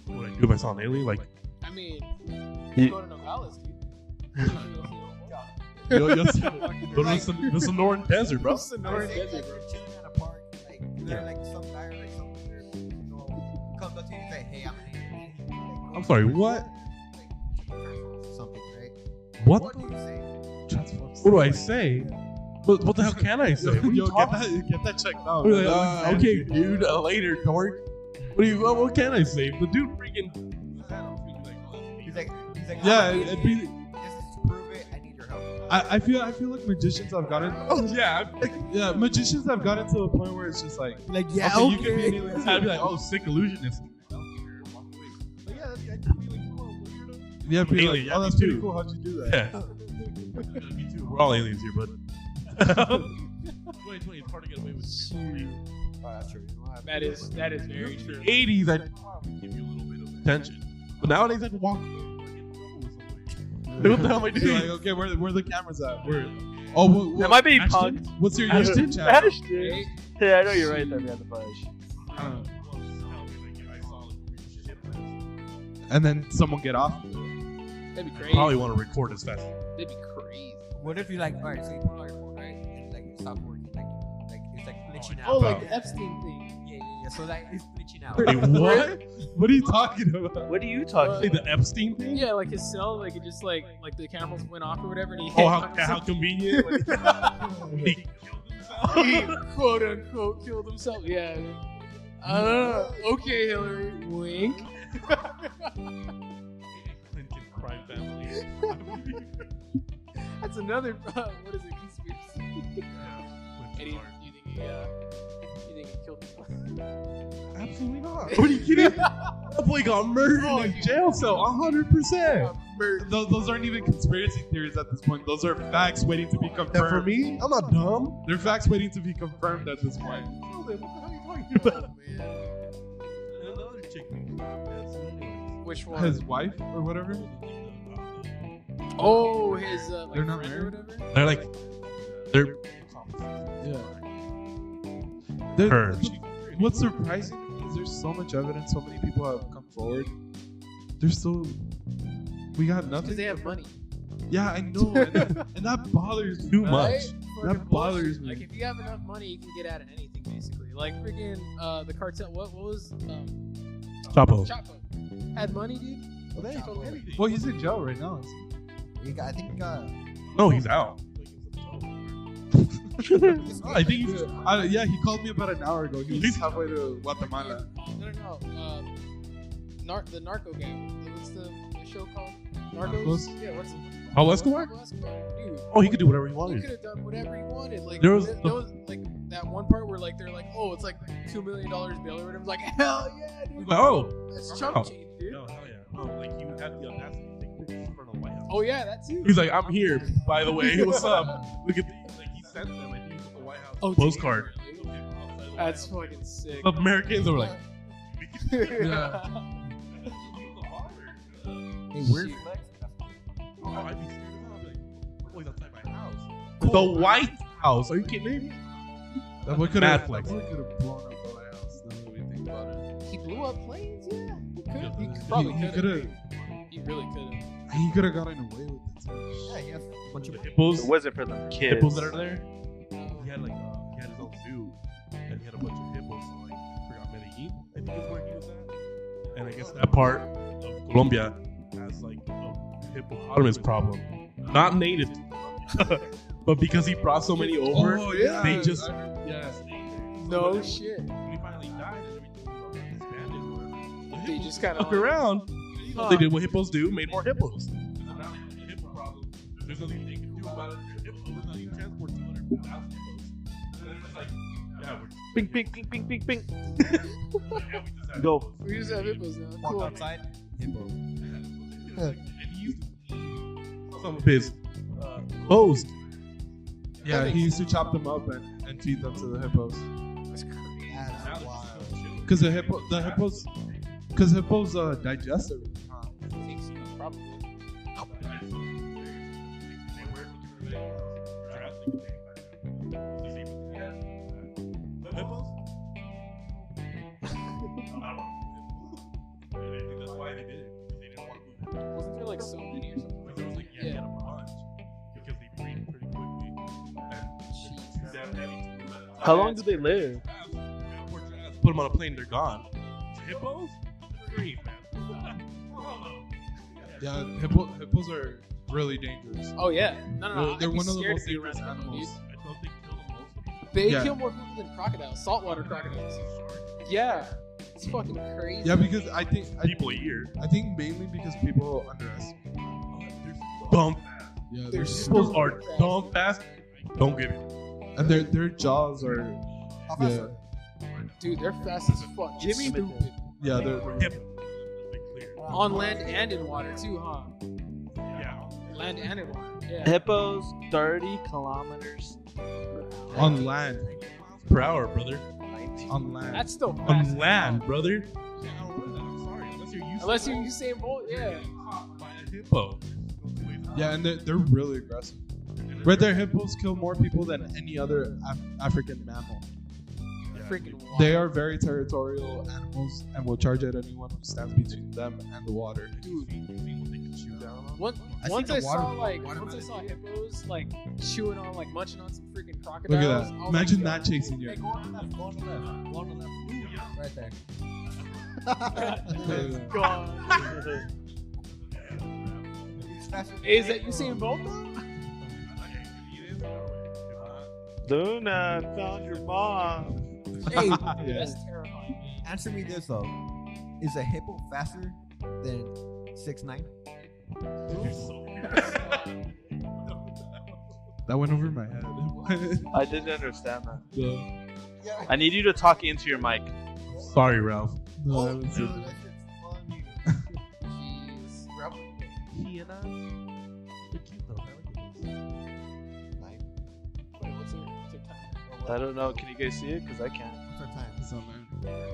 What would I do if I saw an alien? Like, I mean, You- go to Nogales, dude. go to the Sonoran Desert, bro. Sonoran Say, Desert, like, bro. you're chilling at a park, like they're like some guy or like some weird, comes up to you and say, "Hey, I'm an alien." I'm sorry, what? Like, something, right? What? What do you say? What do I say? What the hell can I say? What are you Yo, talking get that checked out. We're like, okay, dude, later, dork. What can I say? The dude freaking. He's like, Yeah, I'm an it'd idiot. be. This is to prove it. I need your help. I feel like magicians have gotten. Oh yeah. Yeah, magicians have gotten to a point where it's just like. Like, You can be an alien. I'd be like, oh, sick illusionist. Yeah, be Alien, like, yeah, oh, that's me pretty too. cool. How'd you do that? Yeah. Me too. We're all aliens here, but 2020 it's hard to get away with. Oh, that's true. That is very true. 80s, I'd give you a little bit of attention, but nowadays I'd walk. What the hell am I You're doing? like, okay, where the cameras at? Where? Oh, what, Am I being Ashton? punked? what's your YouTube channel? Ashton. Yeah, I know you're right there, man. The fudge. And then someone get off. That'd be crazy. Probably want to record as fast. That'd be crazy. What if you like, alright, so you put on your phone, right? And like it stopped working, like it's like glitching out. Oh, like the Epstein thing. Yeah. So like it's glitching out. Wait, what? What are you talking about? What are you talking Say the Epstein thing? Yeah, like his cell, like it just like the cameras went off or whatever, and he Oh, hit how convenient. He he quote unquote killed himself. Yeah. Okay, Hillary. Wink. Clinton crime family. That's another. What is it? Conspiracy. Eddie, do you think he killed himself? Absolutely not. What are you kidding? That boy got murdered in his jail cell, 100%. Those aren't even conspiracy theories at this point. Those are facts waiting to be And for confirmed. me, I'm not dumb. They're facts waiting to be confirmed at this point. What the hell are you talking Oh about? man. And another chick. Which one? His wife or whatever. Oh, his like They're not friend or married? whatever. They're like, they're Yeah. her. What's surprising is there's so much evidence. So many people have come forward. There's so. We got nothing. Because they have money. Yeah, I know, and that bothers me. Too man. much. Right? That Fucking bothers bullshit. me. Like if you have enough money, you can get out of anything basically. Like freaking the cartel. What was Chapo. Chapo? Had money, dude. Well, he's in jail right now. I think he got. No, he's out. I think he's. Yeah, he called me about an hour ago. He was halfway to Guatemala. No. The narco game. What's the show called? Narcos? Yeah, what's it? Pablo Escobar? Pablo Escobar. Dude. Oh, he could do whatever he He wanted. could have done whatever he wanted. Like There was like that one part where like they're like, oh, it's like $2 million bail or whatever. It's like, hell yeah, dude. Oh, That's oh. chump change, dude. no, hell yeah. No, like he would have the audacity to take pictures in front of the White House. Oh yeah, that too. He's like, I'm here, by the way. What's up? Look at these. Like he sent them, I think, with the White House postcard. That's fucking sick. Some Americans are like, Yeah. Hey, weird Shit. flex. oh, I'd be scared of that. Like, boys outside my house. The White House. Are you kidding me? That boy could Mad have flex. blown up the White House. Now that we think about it. He blew up planes. Yeah, he could. Yeah, He he probably he could have. coulda- He really could have. He could have gotten away with it. Yeah, he has a bunch The of. hippos. It wasn't for them kids. Hippos that are there. He had like he had his own zoo, and he had a bunch of hippos. So like, I forgot Medellin, I think is where he was at. And I guess that part of Colombia has like a hippopotamus problem. Not native, but because he brought so many over, they just yeah. No shit. when he finally died and everything was all disbanded. or whatever, the They hippos just kind stuck of around. Huh. They did what hippos do, made more hippos. And so now they have a hippo problem. There's nothing they can do about it. Hippos, there's nothing to transport 200,000 hippos. And it's just like, yeah, we're just Ping, ping, ping, ping, ping, ping. yeah, we just have Go. We just have hippos now. Walk Cool. outside. Hippo. and he used to some of his hoes. Yeah, he used to chop them up and feed them to the hippos. That's crazy. That's wild. Because the hippos digest everything. Huh? I think so, probably. Wasn't there like so many or something? Yeah. How long do they live? Put them on a plane, they're gone. Hippos? Great, man. Yeah, hippos are really dangerous. Oh yeah. No. They're I'd be one of the scared most to be dangerous around them, animals. dude. I don't think kill them most. They Yeah. kill more people than crocodiles, saltwater crocodiles. Yeah. It's fucking crazy. Yeah, because I think People a year. I think mainly because people underestimate. Dumb. Yeah, They're Hippos are dumb fast. Don't get it. and their jaws are How fast Yeah. are Dude, they're fast as fuck. Jimmy? yeah they're On land and in water too, huh? Yeah. Land and in water. Yeah. Hippos 30 kilometers on land. Per hour, brother. 19. On land. That's still fast. On land, brother. Sorry, unless you're used Unless you're Usain Bolt, yeah. by a hippo. Yeah, and they're really aggressive. Red Deer hippos kill more people than any other African mammal. Freaking water. They are very territorial animals and will charge at anyone who stands between them and the water. Dude. I Once seen I the saw water- once I saw hippos like chewing on like munching on some freaking Look crocodiles. at I that. was Imagine like, that chasing you. Hey, go on the left. Go on the left. Go on the left. Right there. God. He's faster than Is that Usain Bolt though? Luna found your mom. Hey, That's terrifying. answer me this though: is a hippo faster than 6'9"? That went over my head. I didn't understand that. No, I need you to talk into your mic. Sorry, Ralph. no, that was dude, that shit's funny. Jeez. Wait, what's it? I don't know. Can you guys see it? Because I can't. What's our time? It's on there.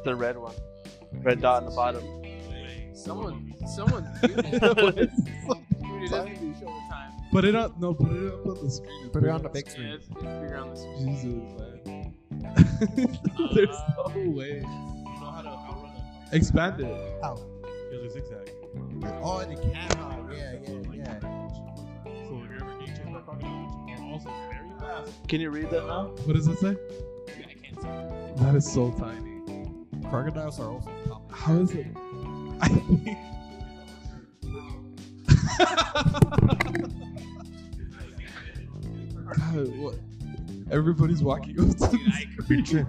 The red one. Red dot on the bottom. Someone, dude, it doesn't even show the time. Put it up. No, put it up on the screen. Put it on the big Yeah, screen. it's bigger on this. Jesus, man. There's no way. Expand it. How? Killer zigzag. Oh, the camera. Yeah. So if you're ever getting chased by crocodiles, are also very fast. Can you read that now? What does it say? I can't see it. That is so tiny. Crocodiles are also common. How is it? I think. God, what? Everybody's walking up to this creature.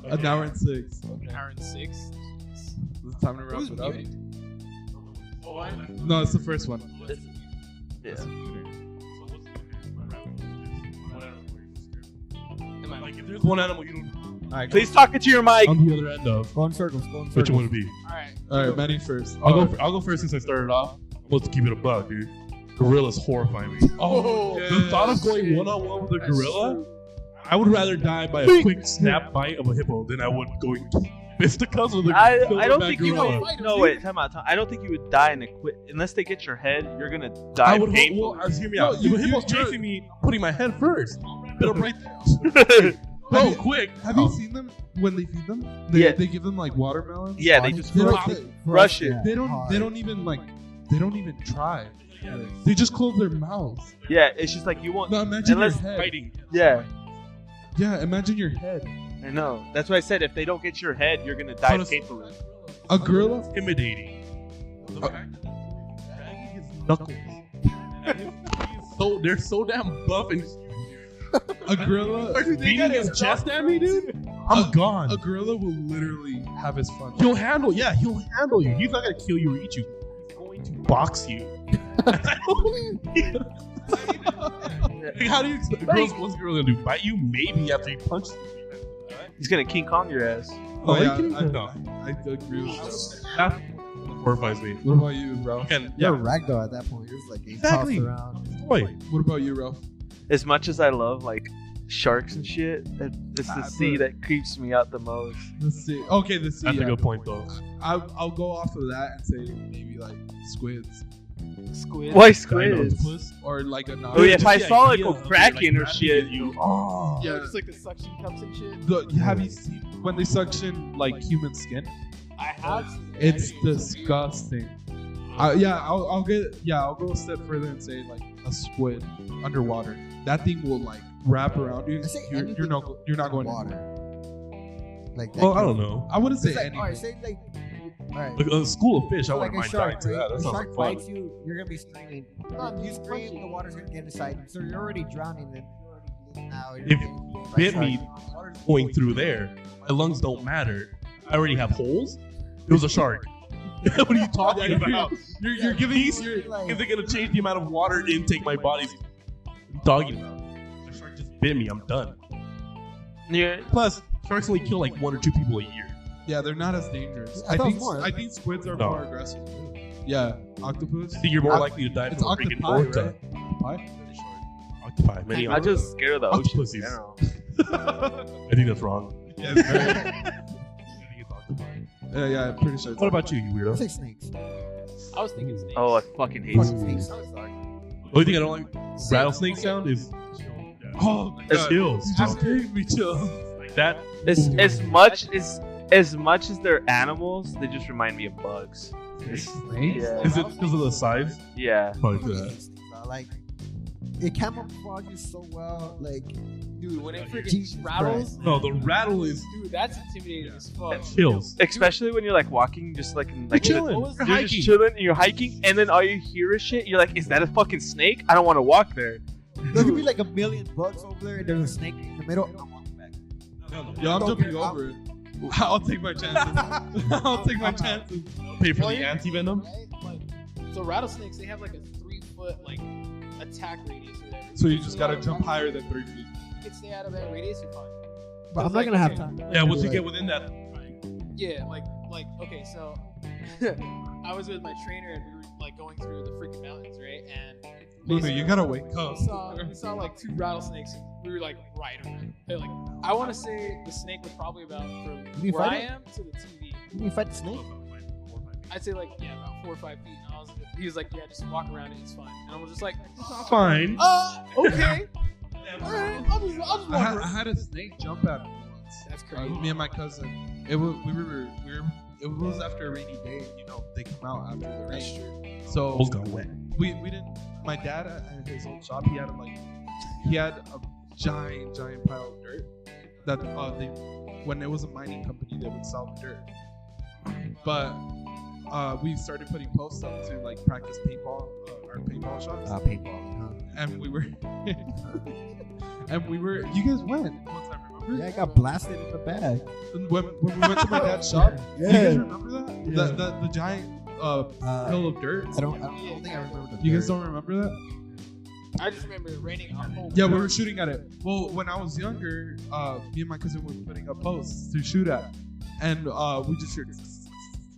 An hour and 6. An hour and 6. It's time to wrap Who's it up. muted? What? No, it's the first one. Yeah. Am I Like if there's one animal you don't Alright, Please talk into your mic. on the other end of, go in circles. Go in circles. which one would it be? Alright. Alright, Manny first. I'll go first since I started off. Let's keep it a buck, dude. Gorillas horrify me. Oh, The thought of going one-on-one with a gorilla, I would rather die by a quick snap bite of a hippo than I would going fisticuffs with a I don't silverback think you gorilla. would. No, wait, time out. I don't think you would die in a quick. Unless they get your head, you're gonna die I would painfully. hear me No, out. If a hippo's you're- chasing me, putting my head first. But I'm right there. Bro, quick. Have you seen them when they feed them? Yeah. They give them like watermelon. Yeah, they just They don't- pop- they- rush it. They don't even try. They just close their mouths. Yeah, it's just like you want. No, imagine Unless your head. Fighting. Yeah, Yeah, imagine your head. I know. That's why I said if they don't get your head, you're gonna die How does- painfully. A gorilla. Intimidating. The fact that dragging his knuckles. They're so damn buff and A gorilla. beating his chest at me, dude. I'm gone. A gorilla will literally have his fun. He'll handle you. He's not gonna kill you or eat you. He's going to box you. Like, how do you expect what's a gorilla gonna do? Bite you? Maybe after he punches you. He's gonna King Kong your ass. Oh Are you yeah, kidding? I agree with that. That horrifies me. What about you, Ralph? And You're yeah, a ragdoll at that point. You're just like getting Exactly. tossed around. boy. What about you, Ralph? As much as I love like sharks and shit, it's the sea but- that creeps me out the most. The sea. Okay, the sea. That's yeah. a good point, though. I'll go off of that and say maybe like squids Squid. Why Giant squids? octopus. or like a. Oh yeah, if I Just the saw like idea a of it, kraken like, or shit, grabbing you. oh, Yeah. Just like the suction cups and shit. Have you seen when they suction like human skin? I have seen that. It's disgusting. I'll go a step further and say like a squid underwater. That thing will like wrap around you. I say You're anything not going water. Like that. Well, I don't know. I wouldn't say It's like, anything. all right, say like, all right. Like a school of fish, I So wouldn't like a mind shark, dying to right? that. That A sounds shark like fun. bites you, you're gonna be screaming. You scream, the water's gonna get inside you, so you're already drowning. Then you're already bleeding out. You're If getting bit by bit shark. me going through there, my lungs don't matter. I already have holes. It was a shark. What are you talking about? You're giving is it gonna change the amount of water intake my body's talking about? The shark just bit me. I'm done. Yeah. Plus, sharks only kill like 1 or 2 people a year. Yeah, they're not as dangerous. I thought I think squids are No. more aggressive. Yeah, octopus. I think you're more likely to die It's from a freaking octopi, orca. right? Octopi? Octopi. Many I'm just scared of the ocean in Octopuses. general. I think that's wrong. Yeah, it's very- I think it's octopi. yeah, I'm pretty sure. It's What about you, you I weirdo? say snakes. I was thinking snakes. Oh, I fucking hate Fucking snakes. snakes. The only thing I don't like rattlesnake sound is Oh my It's god. chills. You just gave me chills. Like that. As much as they're animals, they just remind me of bugs. Yeah. Is it because of the size? Yeah. Probably I for hate that. snakes, though. Like, it camouflages so well. Like, Dude, when it Jesus freaking rattles, No, the rattle is dude, that's intimidating as fuck. chills. Especially when you're like walking, just like in, like You're chilling. what was You're you're hiking. just chilling and you're hiking, and then all you hear is shit. You're like, is that a fucking snake? I don't want to walk there. there could be like a million bugs over there, and there's a snake in the middle. I'm walking back. Yo, I'm Don't jumping get- over it. I'll take my chances. I'll take my chances. Pay for the anti-venom. Right? Like, so rattlesnakes, they have like a 3-foot like attack radius or whatever. So you just gotta jump higher than 3 feet. You can stay out of that radius, you're fine. But I'm It's not like, gonna have okay. time. Yeah, once you Like, get within that. Yeah, like okay, so I was with my trainer and we were like going through the freaking mountains, right? And Luna, you gotta wake up. we saw like 2 rattlesnakes and we were like right on it. They're like, I want to say the snake was probably about from You where I fight it? am to the TV. You can fight the snake. I'd say like about 4 or 5 feet. And he was like, yeah, just walk around it, it's fine. And I was just like, Fine. okay, all right, I'll just walk I around. had a snake jump at me once. That's crazy. Me and my cousin. It was it was after a rainy day. You know, they come out after the rain. So Holes got wet. we didn't. My dad at his old shop, he had a giant pile of dirt that when it was a mining company, they would sell the dirt. But we started putting posts up to like practice paintball, our paintball shots, Paintball. and we were You guys went once, I remember. Yeah, I got blasted in the bag. When we went to my dad's shop, Yeah. you guys remember that? Yeah. The giant hill of dirt. I don't think I remember the You guys dirt. don't remember that? I just remember it raining a whole. Yeah, we were shooting at it. Well, when I was younger, me and my cousin were putting up posts to shoot at, and we just shoot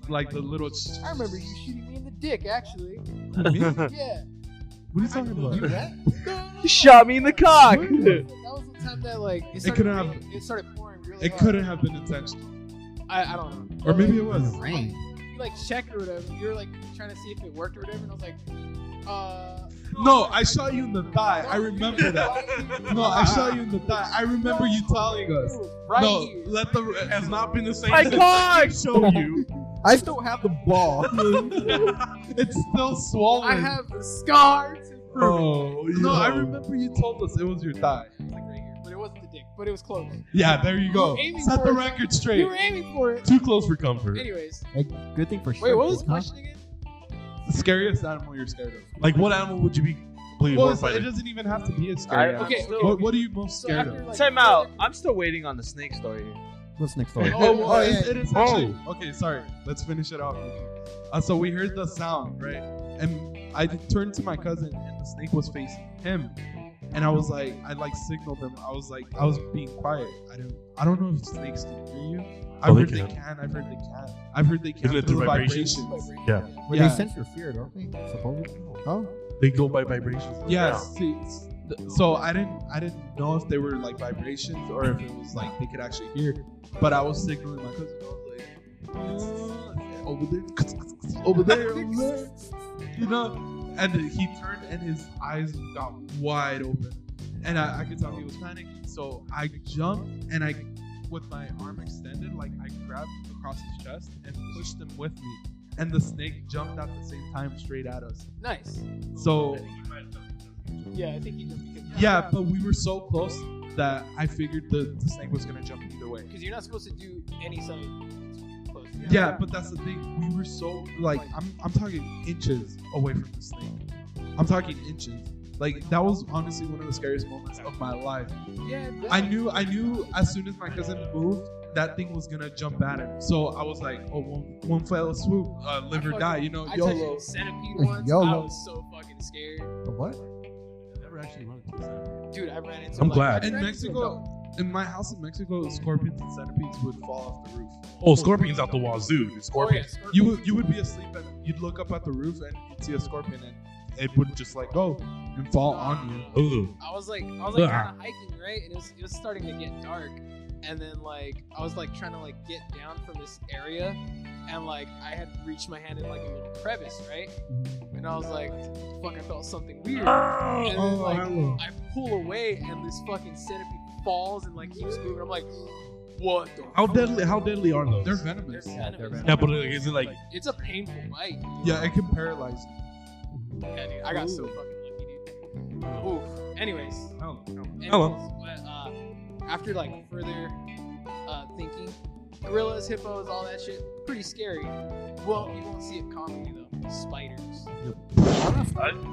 like the little. I remember you shooting me in the dick, actually. Me? Yeah. What are you talking about? You shot me in the cock. That was the time that like it started, couldn't have- raining. It started pouring really It hard. couldn't have been intentional, I don't know. or But, maybe like, it was. Rain. you like checked or whatever. You were like trying to see if it worked or whatever, and I was like, No, I shot you in the thigh. I remember that. No, I shot you in the thigh. I remember you telling us. right No, here. let the. It has not been the same My since cock! I showed you. I still have the ball. It's still swollen. I have the scar to prove Oh, No, I remember you told us it was your thigh. it. It's like right here, but it wasn't the dick, but it was close. Yeah, there you go. You were aiming Set for the it. record You straight. were aiming for it. Too close for comfort. Anyways, Hey, good thing for sure. wait, what was the huh? question again? The scariest animal you're scared of. Like, what animal would you be completely Well, horrified it of? doesn't even have to be a scary animal. Okay, What are you most scared of? like, Time out. I'm still waiting on the snake story. What's next story? Oh, yeah. it is actually. Okay, sorry. Let's finish it off. So we heard the sound, right? And I turned to my cousin, and the snake was facing him. And I was like, I signaled him. I was being quiet. I don't know if snakes can hear you. I've heard they can. I've heard they can. I've heard they can Isn't it through through vibrations. vibrations? Yeah. Well, Yeah. they sense your fear, don't they? Supposedly. Oh. They go by vibrations. Yeah. See, so I didn't know if they were like vibrations or if it was like they could actually hear. But I was signaling my cousin. I was like, over there, over there, over there. You know. And he turned and his eyes got wide open, and I could tell he was panicking. So I jumped and with my arm extended, like I grabbed across his chest and pushed him with me. And the snake jumped at the same time straight at us. Nice. So Yeah, I think he jumped because yeah, but we were so close that I figured the snake was gonna jump either way. because you're not supposed to do any sign close. Yeah, but that's the thing. We were so like I'm talking inches away from the snake. I'm talking inches. Like that was honestly one of the scariest moments of my life. Yeah. I knew as soon as my cousin moved that thing was gonna jump at him. So I was like, oh, one fell swoop, live or die, you know, I YOLO. touched a centipede once. YOLO. I was so fucking scared. The what? Never actually run into that. Dude, I ran into I'm like, glad. I In ran into a Mexico, in my house in Mexico, scorpions and centipedes would fall off the roof. Oh, scorpions out the wazoo. Dude. Oh, yeah, Scorpions. scorpion. You would be asleep and you'd look up at the roof and you'd see a scorpion and it would just like go and fall on you. Ooh. I was like Ugh. kind of hiking, right? And it was starting to get dark. And then like I was like trying to like get down from this area, and like I had reached my hand in like a little crevice, right? And I was like, fuck, I felt something weird. And then like I pull away and this fucking centipede falls and like keeps moving. I'm like, what the How deadly are those? They're They're venomous. venomous. Yeah, but is it like It's a painful bite. Yeah, it can paralyze you. Yeah, dude, I got so fucking lucky, dude. Oof. Anyways, after like further thinking, gorillas, hippos, all that shit, pretty scary. Well, you won't see it commonly though. Spiders.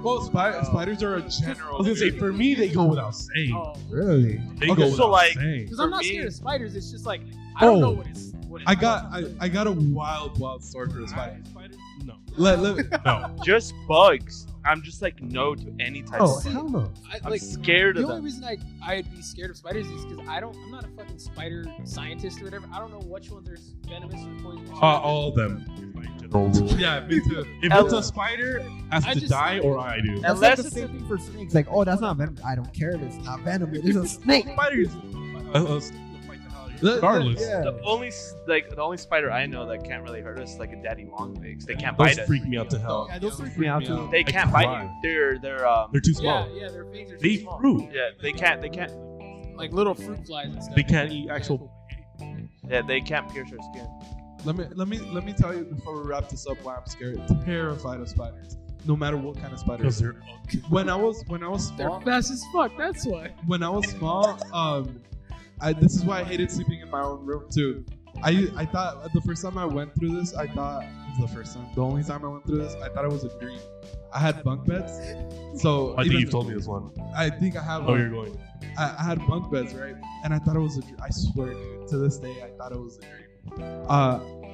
Well, spiders are a I general. was gonna say for me they go without saying. Oh, Really? They Okay, go so, without like, saying. because I'm For not me- scared of spiders. It's just like I don't know Oh. what it's. I got a wild story for a spider. No. No. Just bugs. I'm just like no to any type Oh, of bug. hell no. I'm like scared the of only them. reason I'd be scared of spiders is because I'm not a fucking spider scientist or whatever. I don't know which ones are venomous or poisonous. All of them. General rule. Yeah, me too. If it's a spider, has I to just- die or I do. That's Unless like the it's same thing for snakes. Like, oh, that's not venom. I don't care if it's not venom. It is a snake. Spiders. Regardless. Yeah. The only spider I know that can't really hurt us is like a daddy longlegs. They can't Those bite us. freak me out to hell. Yeah, those freak me out too. They I can't bite cry. you. They're too small. Yeah, their fangs are too They small. fruit. Yeah, they can't. Like little fruit flies and stuff. They can't eat actual. Yeah, they can't pierce our skin. Let me tell you before we wrap this up why I'm scared. Terrified of spiders. No matter what kind of spider. Because they're When I was They're small, fast as fuck. That's why. when I was small, this is why I hated sleeping in my own room too. I thought the first time I went through this, I thought it was the first time. The only time I went through this, I thought it was a dream. I had bunk beds, so I think even- you've told me this one. I think I have. Oh, you're going. I had bunk beds, right? And I thought it was a dream. I swear, dude, to this day, I thought it was a dream.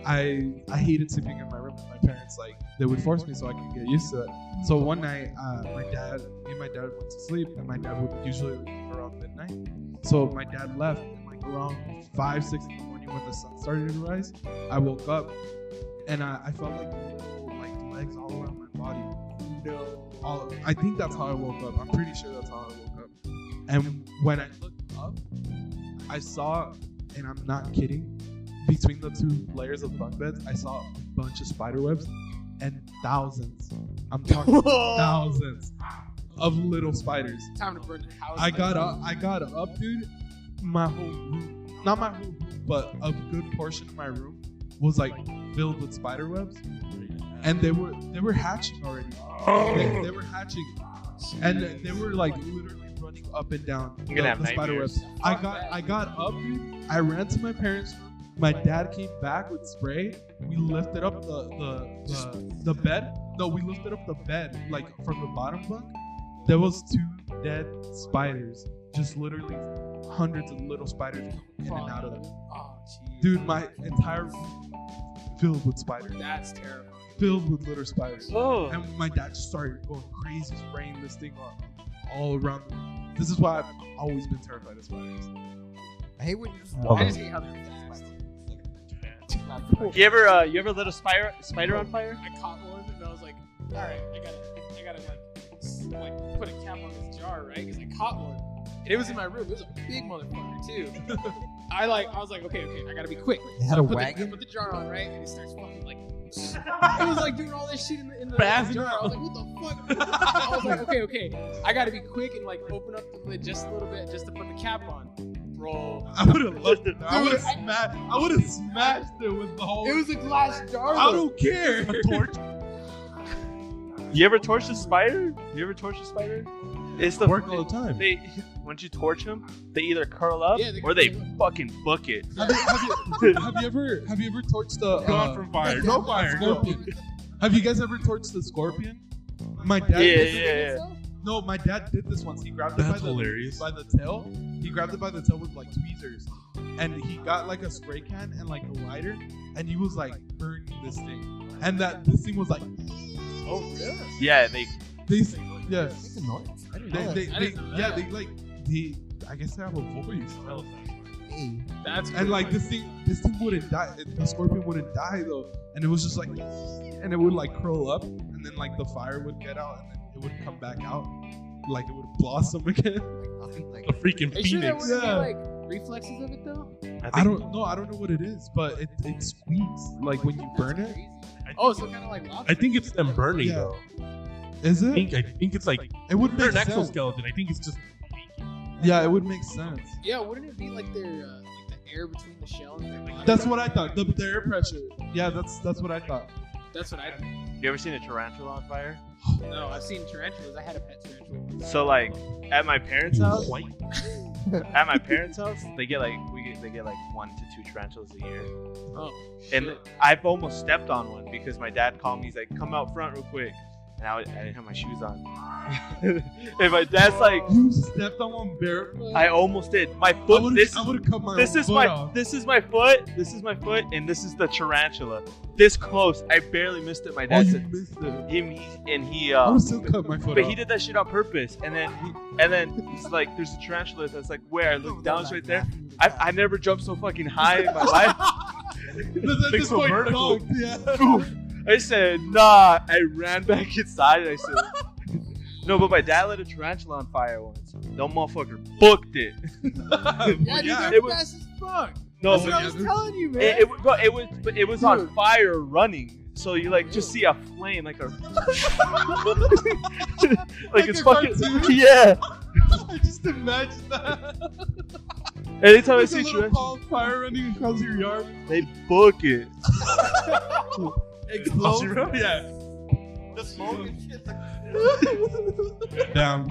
I hated sleeping in my room. My parents, like, they would force me so I could get used to it. So one night, me and my dad went to sleep, and my dad would usually leave around midnight. So my dad left, and like around 5, 6 in the morning when the sun started to rise, I woke up, and I felt like little like legs all around my body. I think that's how I woke up. I'm pretty sure that's how I woke up. And when I looked up, I saw, and I'm not kidding, between the two layers of bunk beds, I saw a bunch of spider webs and thousands. I'm talking thousands of little spiders. Time to burn the house. I got up, dude. My whole room, not my whole room, but a good portion of my room was like filled with spider webs, and they were hatching already. They were hatching, and they were like literally running up and down You're gonna have the spider nightmares. webs. I got up, dude. I ran to my parents' room. My dad came back with spray. We lifted up the bed. No, we lifted up the bed like from the bottom bunk. There was 2 dead spiders, just literally hundreds of little spiders in and out of them. Oh, jeez. Dude, my entire room filled with spiders, That's terrifying. filled with little spiders. Oh, And my dad just started going crazy, spraying this thing all around the room. This is why I've always been terrified of spiders. I hate when you just Oh, I just hate how they're fast. you ever lit a spider on fire? I caught one and I was like, all right, I gotta like put a cap on this jar, right? Because I caught one and it was in my room. It was a big motherfucker too. I was like, okay, I gotta be quick. It had So a I put wagon? I put the jar on, right? And it starts fucking like. It was like doing all this shit in the jar. I was like, what the fuck? I was like, okay, I gotta be quick and like open up the lid just a little bit just to put the cap on, bro. I would have loved it. I would have smashed it with the whole. It was a glass jar. I though. don't care. Torch. You ever torch a spider? It's the Work all the time. They once you torch them, they either curl up Yeah, they or they curl up. fucking book it. Have you ever torched the Gone from fire. no Go fire. scorpion? Have you guys ever torched the scorpion? My dad. Yeah. No, my dad did this once. He grabbed it That's by hilarious. the tail. He grabbed it by the tail with like tweezers, and he got like a spray can and like a lighter, and he was like burning this thing, and this thing was like, Oh, really? Yeah, they Make yeah, a noise. I didn't know that. I guess they have a voice. Hey, That's And like this thing wouldn't die. The scorpion wouldn't die though, and it was just like, and it would like curl up, and then like the fire would get out, and then it would come back out, like it would blossom again. like, The freaking Are you sure there phoenix. wouldn't Yeah. be like reflexes of it though? I don't know what it is, but it squeaks like when you burn That's it. crazy. Oh, so kind of like lobster. I think it's them burning Yeah. though. Is I it? think it's like It would they're make an sense. exoskeleton. I think it's just Yeah, it would make sense. Yeah, wouldn't it be like their like the air between the shell and their body? That's what I thought. The air pressure. Yeah, that's what I thought. That's what I. You ever seen a tarantula on fire? No, I've seen tarantulas. I had a pet tarantula. once. So like at my parents' house, white. at my parents' house, they get like 1 to 2 tarantulas a year. Oh. And shit. I've almost stepped on one because my dad called me. He's like, "Come out front real quick," and I didn't have my shoes on. And my dad's like, You stepped on one barefoot. "I almost did. My foot. I would have cut my This is foot my off. this is my foot. This is my foot, and this is the tarantula. This close. I barely missed it. My Oh, dad you said, missed it. he I would still cut my foot but off. he did that shit on purpose. And then he's like, "There's a tarantula." That's like, where? I look down, it's right there. I never jumped so fucking high in my life. This so point vertical. dunked, yeah. I said, "Nah." I ran back inside and I said, "No," but my dad lit a tarantula on fire once. That motherfucker booked it. Yeah, dude, Yeah, they're it was- fast as fuck. No, That's what I was telling you, man. it was on fire running. So you like just see a flame like a like it's a fucking cartoon? yeah. I just imagine that. Anytime I Like a see little tarantula, ball of fire running across your yard. they book it. Explode. Yeah. the smoke and shit. Down.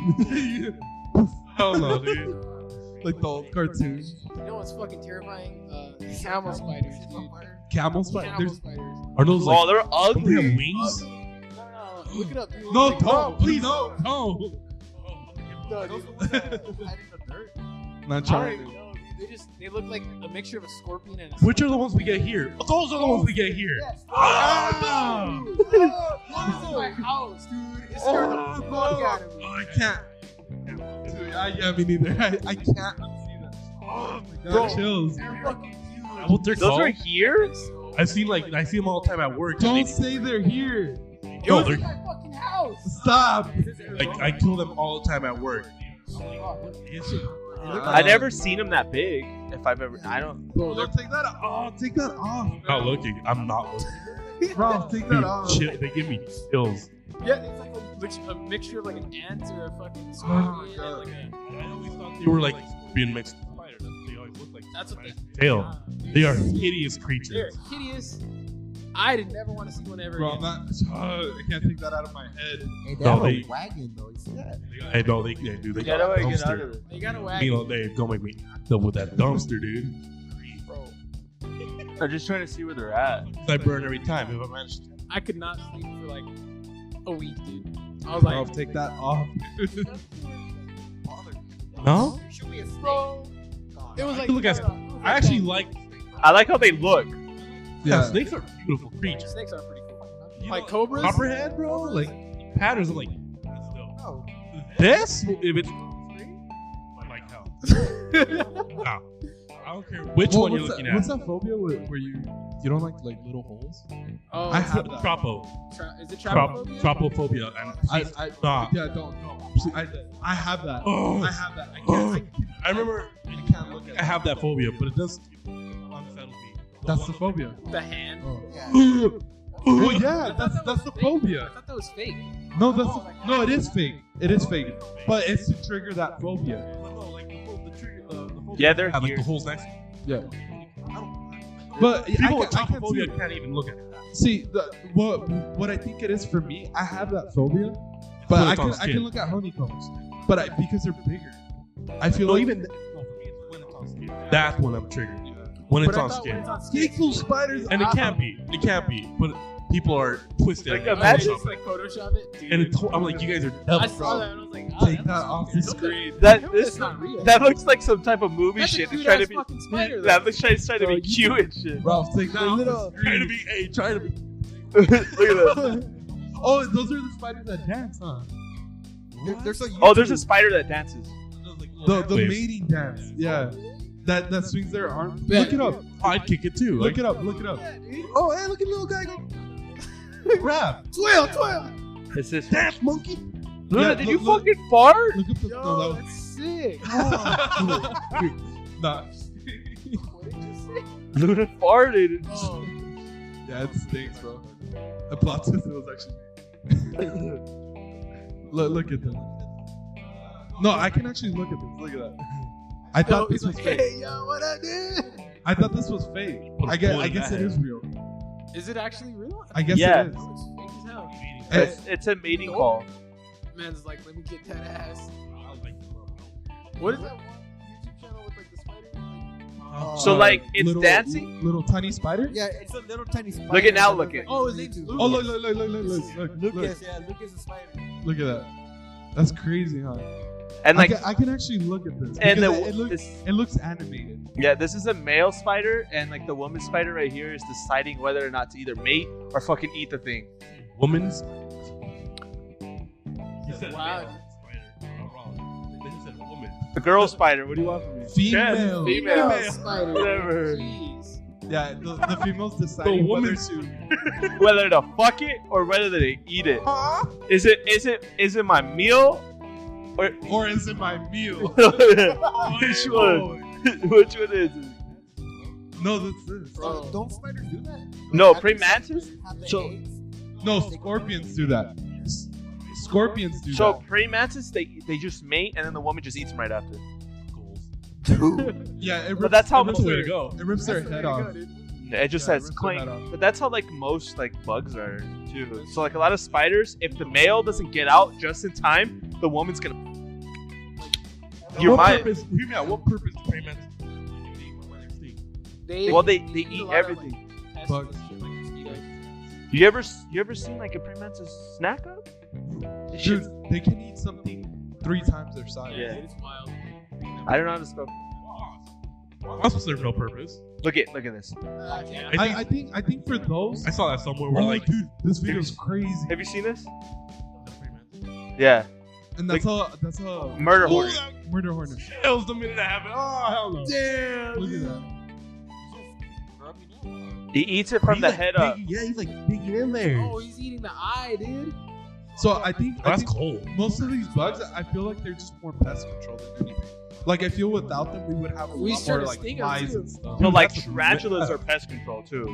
Hell no, dude. Like the old cartoon. You know what's fucking terrifying? Camel spiders, dude. Camel spider. Camel There's spiders. Are those like Oh, they're don't they have ugly. wings? No, look it up, dude. no, Like, don't. Please, no. No. no, dude. Not I don't trying. even know, dude. They look like a mixture of a scorpion and a Which are the ones we get here? Those are the ones we get here. Yes. Ah! Dude, one is in my house, dude. It scared the fuck out of me. Oh, I can't. Dude, yeah, me neither. I can't unsee that. Oh my god, Bro. chills. They're fucking huge. What they're Those called? are here? I see them all the time at work. Don't say they're here. It No, was they're in my fucking house. Stop. like I kill them all the time at work. I never seen them that big. If I've ever, I don't. Bro, No, take that off. Oh, take that off. I'm not looking. I'm not looking. Bro, take that Dude, off. shit, they give me chills. yeah, it's like a mixture of like an ant or a fucking Oh scorpion. my God. and like I always thought they were like being mixed with spiders. They always look like That's what spiders' tail. They are hideous they're creatures. hideous. I did never want to see one ever Bro, again. I can't take that out of my head. Hey, they No, have they- a wagon though. You see that? I know they do. They Get got a away, get out of dumpster. it. They got a You wagon. know, they don't make me act up with that dumpster, dude. I'm just trying to see where they're at. I burn every time if I manage to. I could not sleep for like a week, dude. I was Bro, like, take that off. No? Should we a bro. It was like Look at- it was like I actually that. like. I like how they look. Yeah, snakes are beautiful creatures. Snakes are pretty cool. You Like know, copras? Copperhead, bro. Like patterns. I'm like, No. this. If it's like hell. No. I don't care which one you're looking What's at. that phobia where you don't like little holes? Oh, I have that. Tropo. Is it Trop- trypophobia? Tropophobia. And Stop. Yeah, don't. I have that. Oh. I have that. I can't. I remember I can't look at I have that phobia, but it does unsettle me. That's the phobia. The hand. Yeah. Well, yeah, I thought that that's was the fake. I phobia. thought that was fake. No, no, it is fake. It is fake, but it's to trigger that phobia. Yeah, they're have like here. the holes next. Yeah. But People with I can't see tropophobia it. can't even look at it. See, what I think it is for me, I have that phobia, When but it's on I skin. can look at honeycombs, but because they're bigger, I feel No, like even no, for me, it's when it's on skin. That's when I'm triggered. When it's But I on thought when skin, it's on skin. take those spiders and it out. can't be. It can't be. But people are twisted. Like, and imagine- Photoshop Just like Photoshop it. it. And I'm like, you guys are I devils, saw bro. that and I was like, Take that off the screen. That's not real. That looks like some type of movie That's a shit. It's cute trying to ass be. fucking spider. That looks trying to be cute and shit. Ralph, take that off the Trying to screen. be, trying to be. Look at that. Oh, those are the spiders that dance, huh? They're so Oh, there's a spider that dances. The Wait. mating dance. Yeah. That swings their arm. Bet. Look it up. I'd kick it too. Look it up. Look it up. Oh, hey, look at the little guy go. Rap. Twirl. It's this. Dance monkey. Luna, Yeah, did look- you look- fucking fart? Look up the. Yo, No, that that's sick. Nah. Luna farted. Oh. Yeah, it stinks, bro. The plot twist was actually. Look at them. No, I can actually look at this. Look at that. I thought this was fake. Hey, yo, what I did? I thought this was fake. I guess it is real. Is it actually real? I guess Yeah. it is. Oh, it's fake as hell. It's a mating call. Man's like, let me get that ass. What is that one YouTube channel with like the spider? So, like, it's dancing? Little tiny spider? Yeah, it's a little tiny spider. Look at now, that look looks at- Oh, like his name's YouTube. Lucas. Oh, look. Lucas, yeah, Lucas is a spider. Look at that. That's crazy, huh? And like, I can actually look at this. and because the it looks animated. yeah, this is a male spider, and like the woman spider right here is deciding whether or not to either mate or fucking eat the thing. Woman's. Wow. Then you said woman. The girl spider. What do you want from me? Female. Female. Spider. Whatever. Jeez. Yeah, the female's deciding The whether woman's- to. Whether to fuck it or whether they eat it. Is it my meal? Or is it my meal? Which one? Which one is it? No, that's this. Bro. Don't spiders do that? No, Have pre-mantis? they- have they So- eggs? No, scorpions do that. Scorpions do So that. pre-mantis, they just mate, and then the woman just eats them right after. Yeah, it rips, But that's how it rips most- their, it rips their head off. It just Yeah, says rip their clink. head off. But that's how like most like bugs are too. So like a lot of spiders, if the male doesn't get out just in time, the woman's gonna. Your What mind. purpose? Hear me out. What purpose do pregnant? Well, they eat eat a lot of, everything. like, pests Bugs. and shit, like mosquitoes. You ever seen like a pre-mantis snack up? This Dude, shit's- they can eat something 3 times their size. Yeah. It's wild. I don't know how to spell. That's what's their real purpose. Look at this. Yeah. I think for those. I saw that somewhere where like dude, this video's crazy. Have you seen this? Yeah. And that's a Murder Oh, hornet. murder hornet. that was the minute that happened. Oh hell no. Damn. Look at that. He eats it from He's the like head up. digging- Yeah, he's like digging in there. Oh, he's eating the eye, dude. So I think That's cold. most of these bugs, I feel like they're just more pest control than anything. Like I feel without them, we would have a We lot start more to like sting 'em, flies too. and stuff. So like That's- tarantulas are pest control too.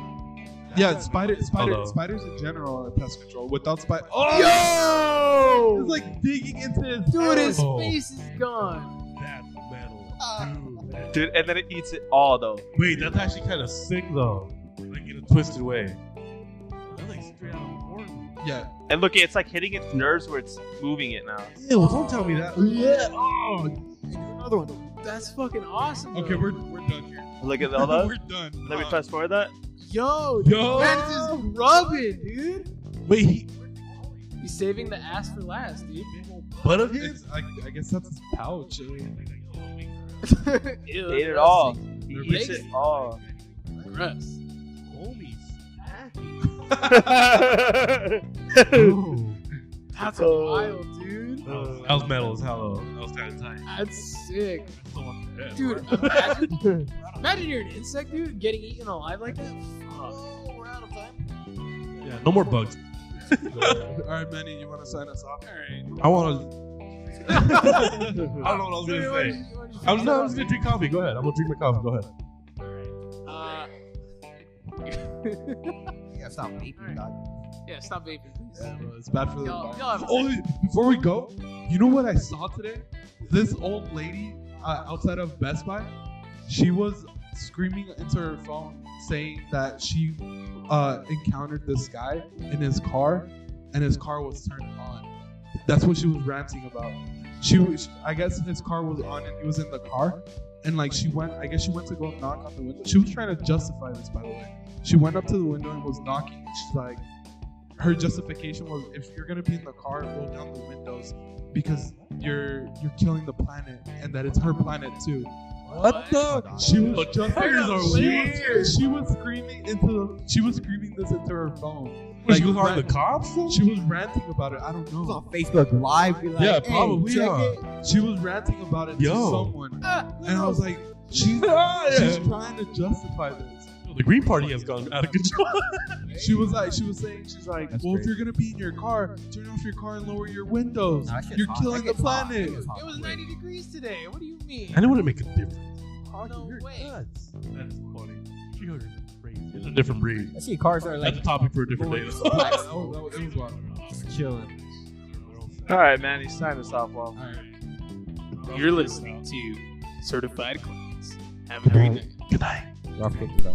Yeah, Hello. spiders in general are pest control. Without spider, Yo! it's like digging into his Dude, his Oh. face is gone. That's metal. Dude. Dude, and then it eats it all though. Wait, that's actually kind of sick though. Like in a twisted way. That's like straight out of a horror movie. Yeah, And look, it's like hitting its nerves where it's moving it now. Ew, don't tell me that. yeah. Oh, Another one. That's fucking awesome. Okay, though. we're done here. Look at all that. We're done. Let me fast forward that. Yo, Yo. man, this is rubbing, dude. wait, He's saving the ass for last, dude. butt of his? I guess that's his pouch. Ew, He ate it all. He They're eats big. it all. Gross. Homies. That's Oh. wild, dude. That was metal as hell though. That was kind of tight. That's sick. Yeah. Dude, imagine you're an insect, dude, getting eaten alive like that. Oh, we're out of time. Yeah, no more bugs. All right, Manny, you want to sign us off? Alright. I want to. I don't know what I was gonna say. I'm just gonna drink coffee. Go ahead. I'm gonna drink my coffee. Go ahead. Yeah, stop vaping, dog. Yeah, stop vaping, please. Yeah, bro, it's bad for the Y'all environment. have Oh, before we go, you know what I saw today? This old lady outside of Best Buy, she was screaming into her phone saying that she encountered this guy in his car, and his car was turned on. That's what she was ranting about. I guess his car was on and he was in the car, and like she went to go knock on the window. She was trying to justify this, by the way. She went up to the window and was knocking. And she's like, her justification was, if you're gonna be in the car, roll down the windows because you're killing the planet, and that it's her planet too. What the? She was just Tigers are weird. She was screaming this into her phone. Like, you are the cops? She was ranting about it. I don't It was know. on Facebook Live. Be like, Yeah, hey, probably, check yeah. it. She was ranting about it to someone, and I was like, she's trying to justify this. The Green Party has gone out of control. She was like, That's well, if crazy. you're gonna be in your car, turn off your car and lower your windows. Nah, that shit's You're hot. killing That the gets hot. planet. That gets hot. It was 90 degrees today. What do you mean? I know what to make a difference. No way. That's funny. Tigers are crazy. It's a different breed. I see cars that are That's like a topic for a different day. It was wild. just chilling. All right, man. He's signing us off. Well, You're listening to Certified Clowns. Have a great night. Good night. Rough picked it up.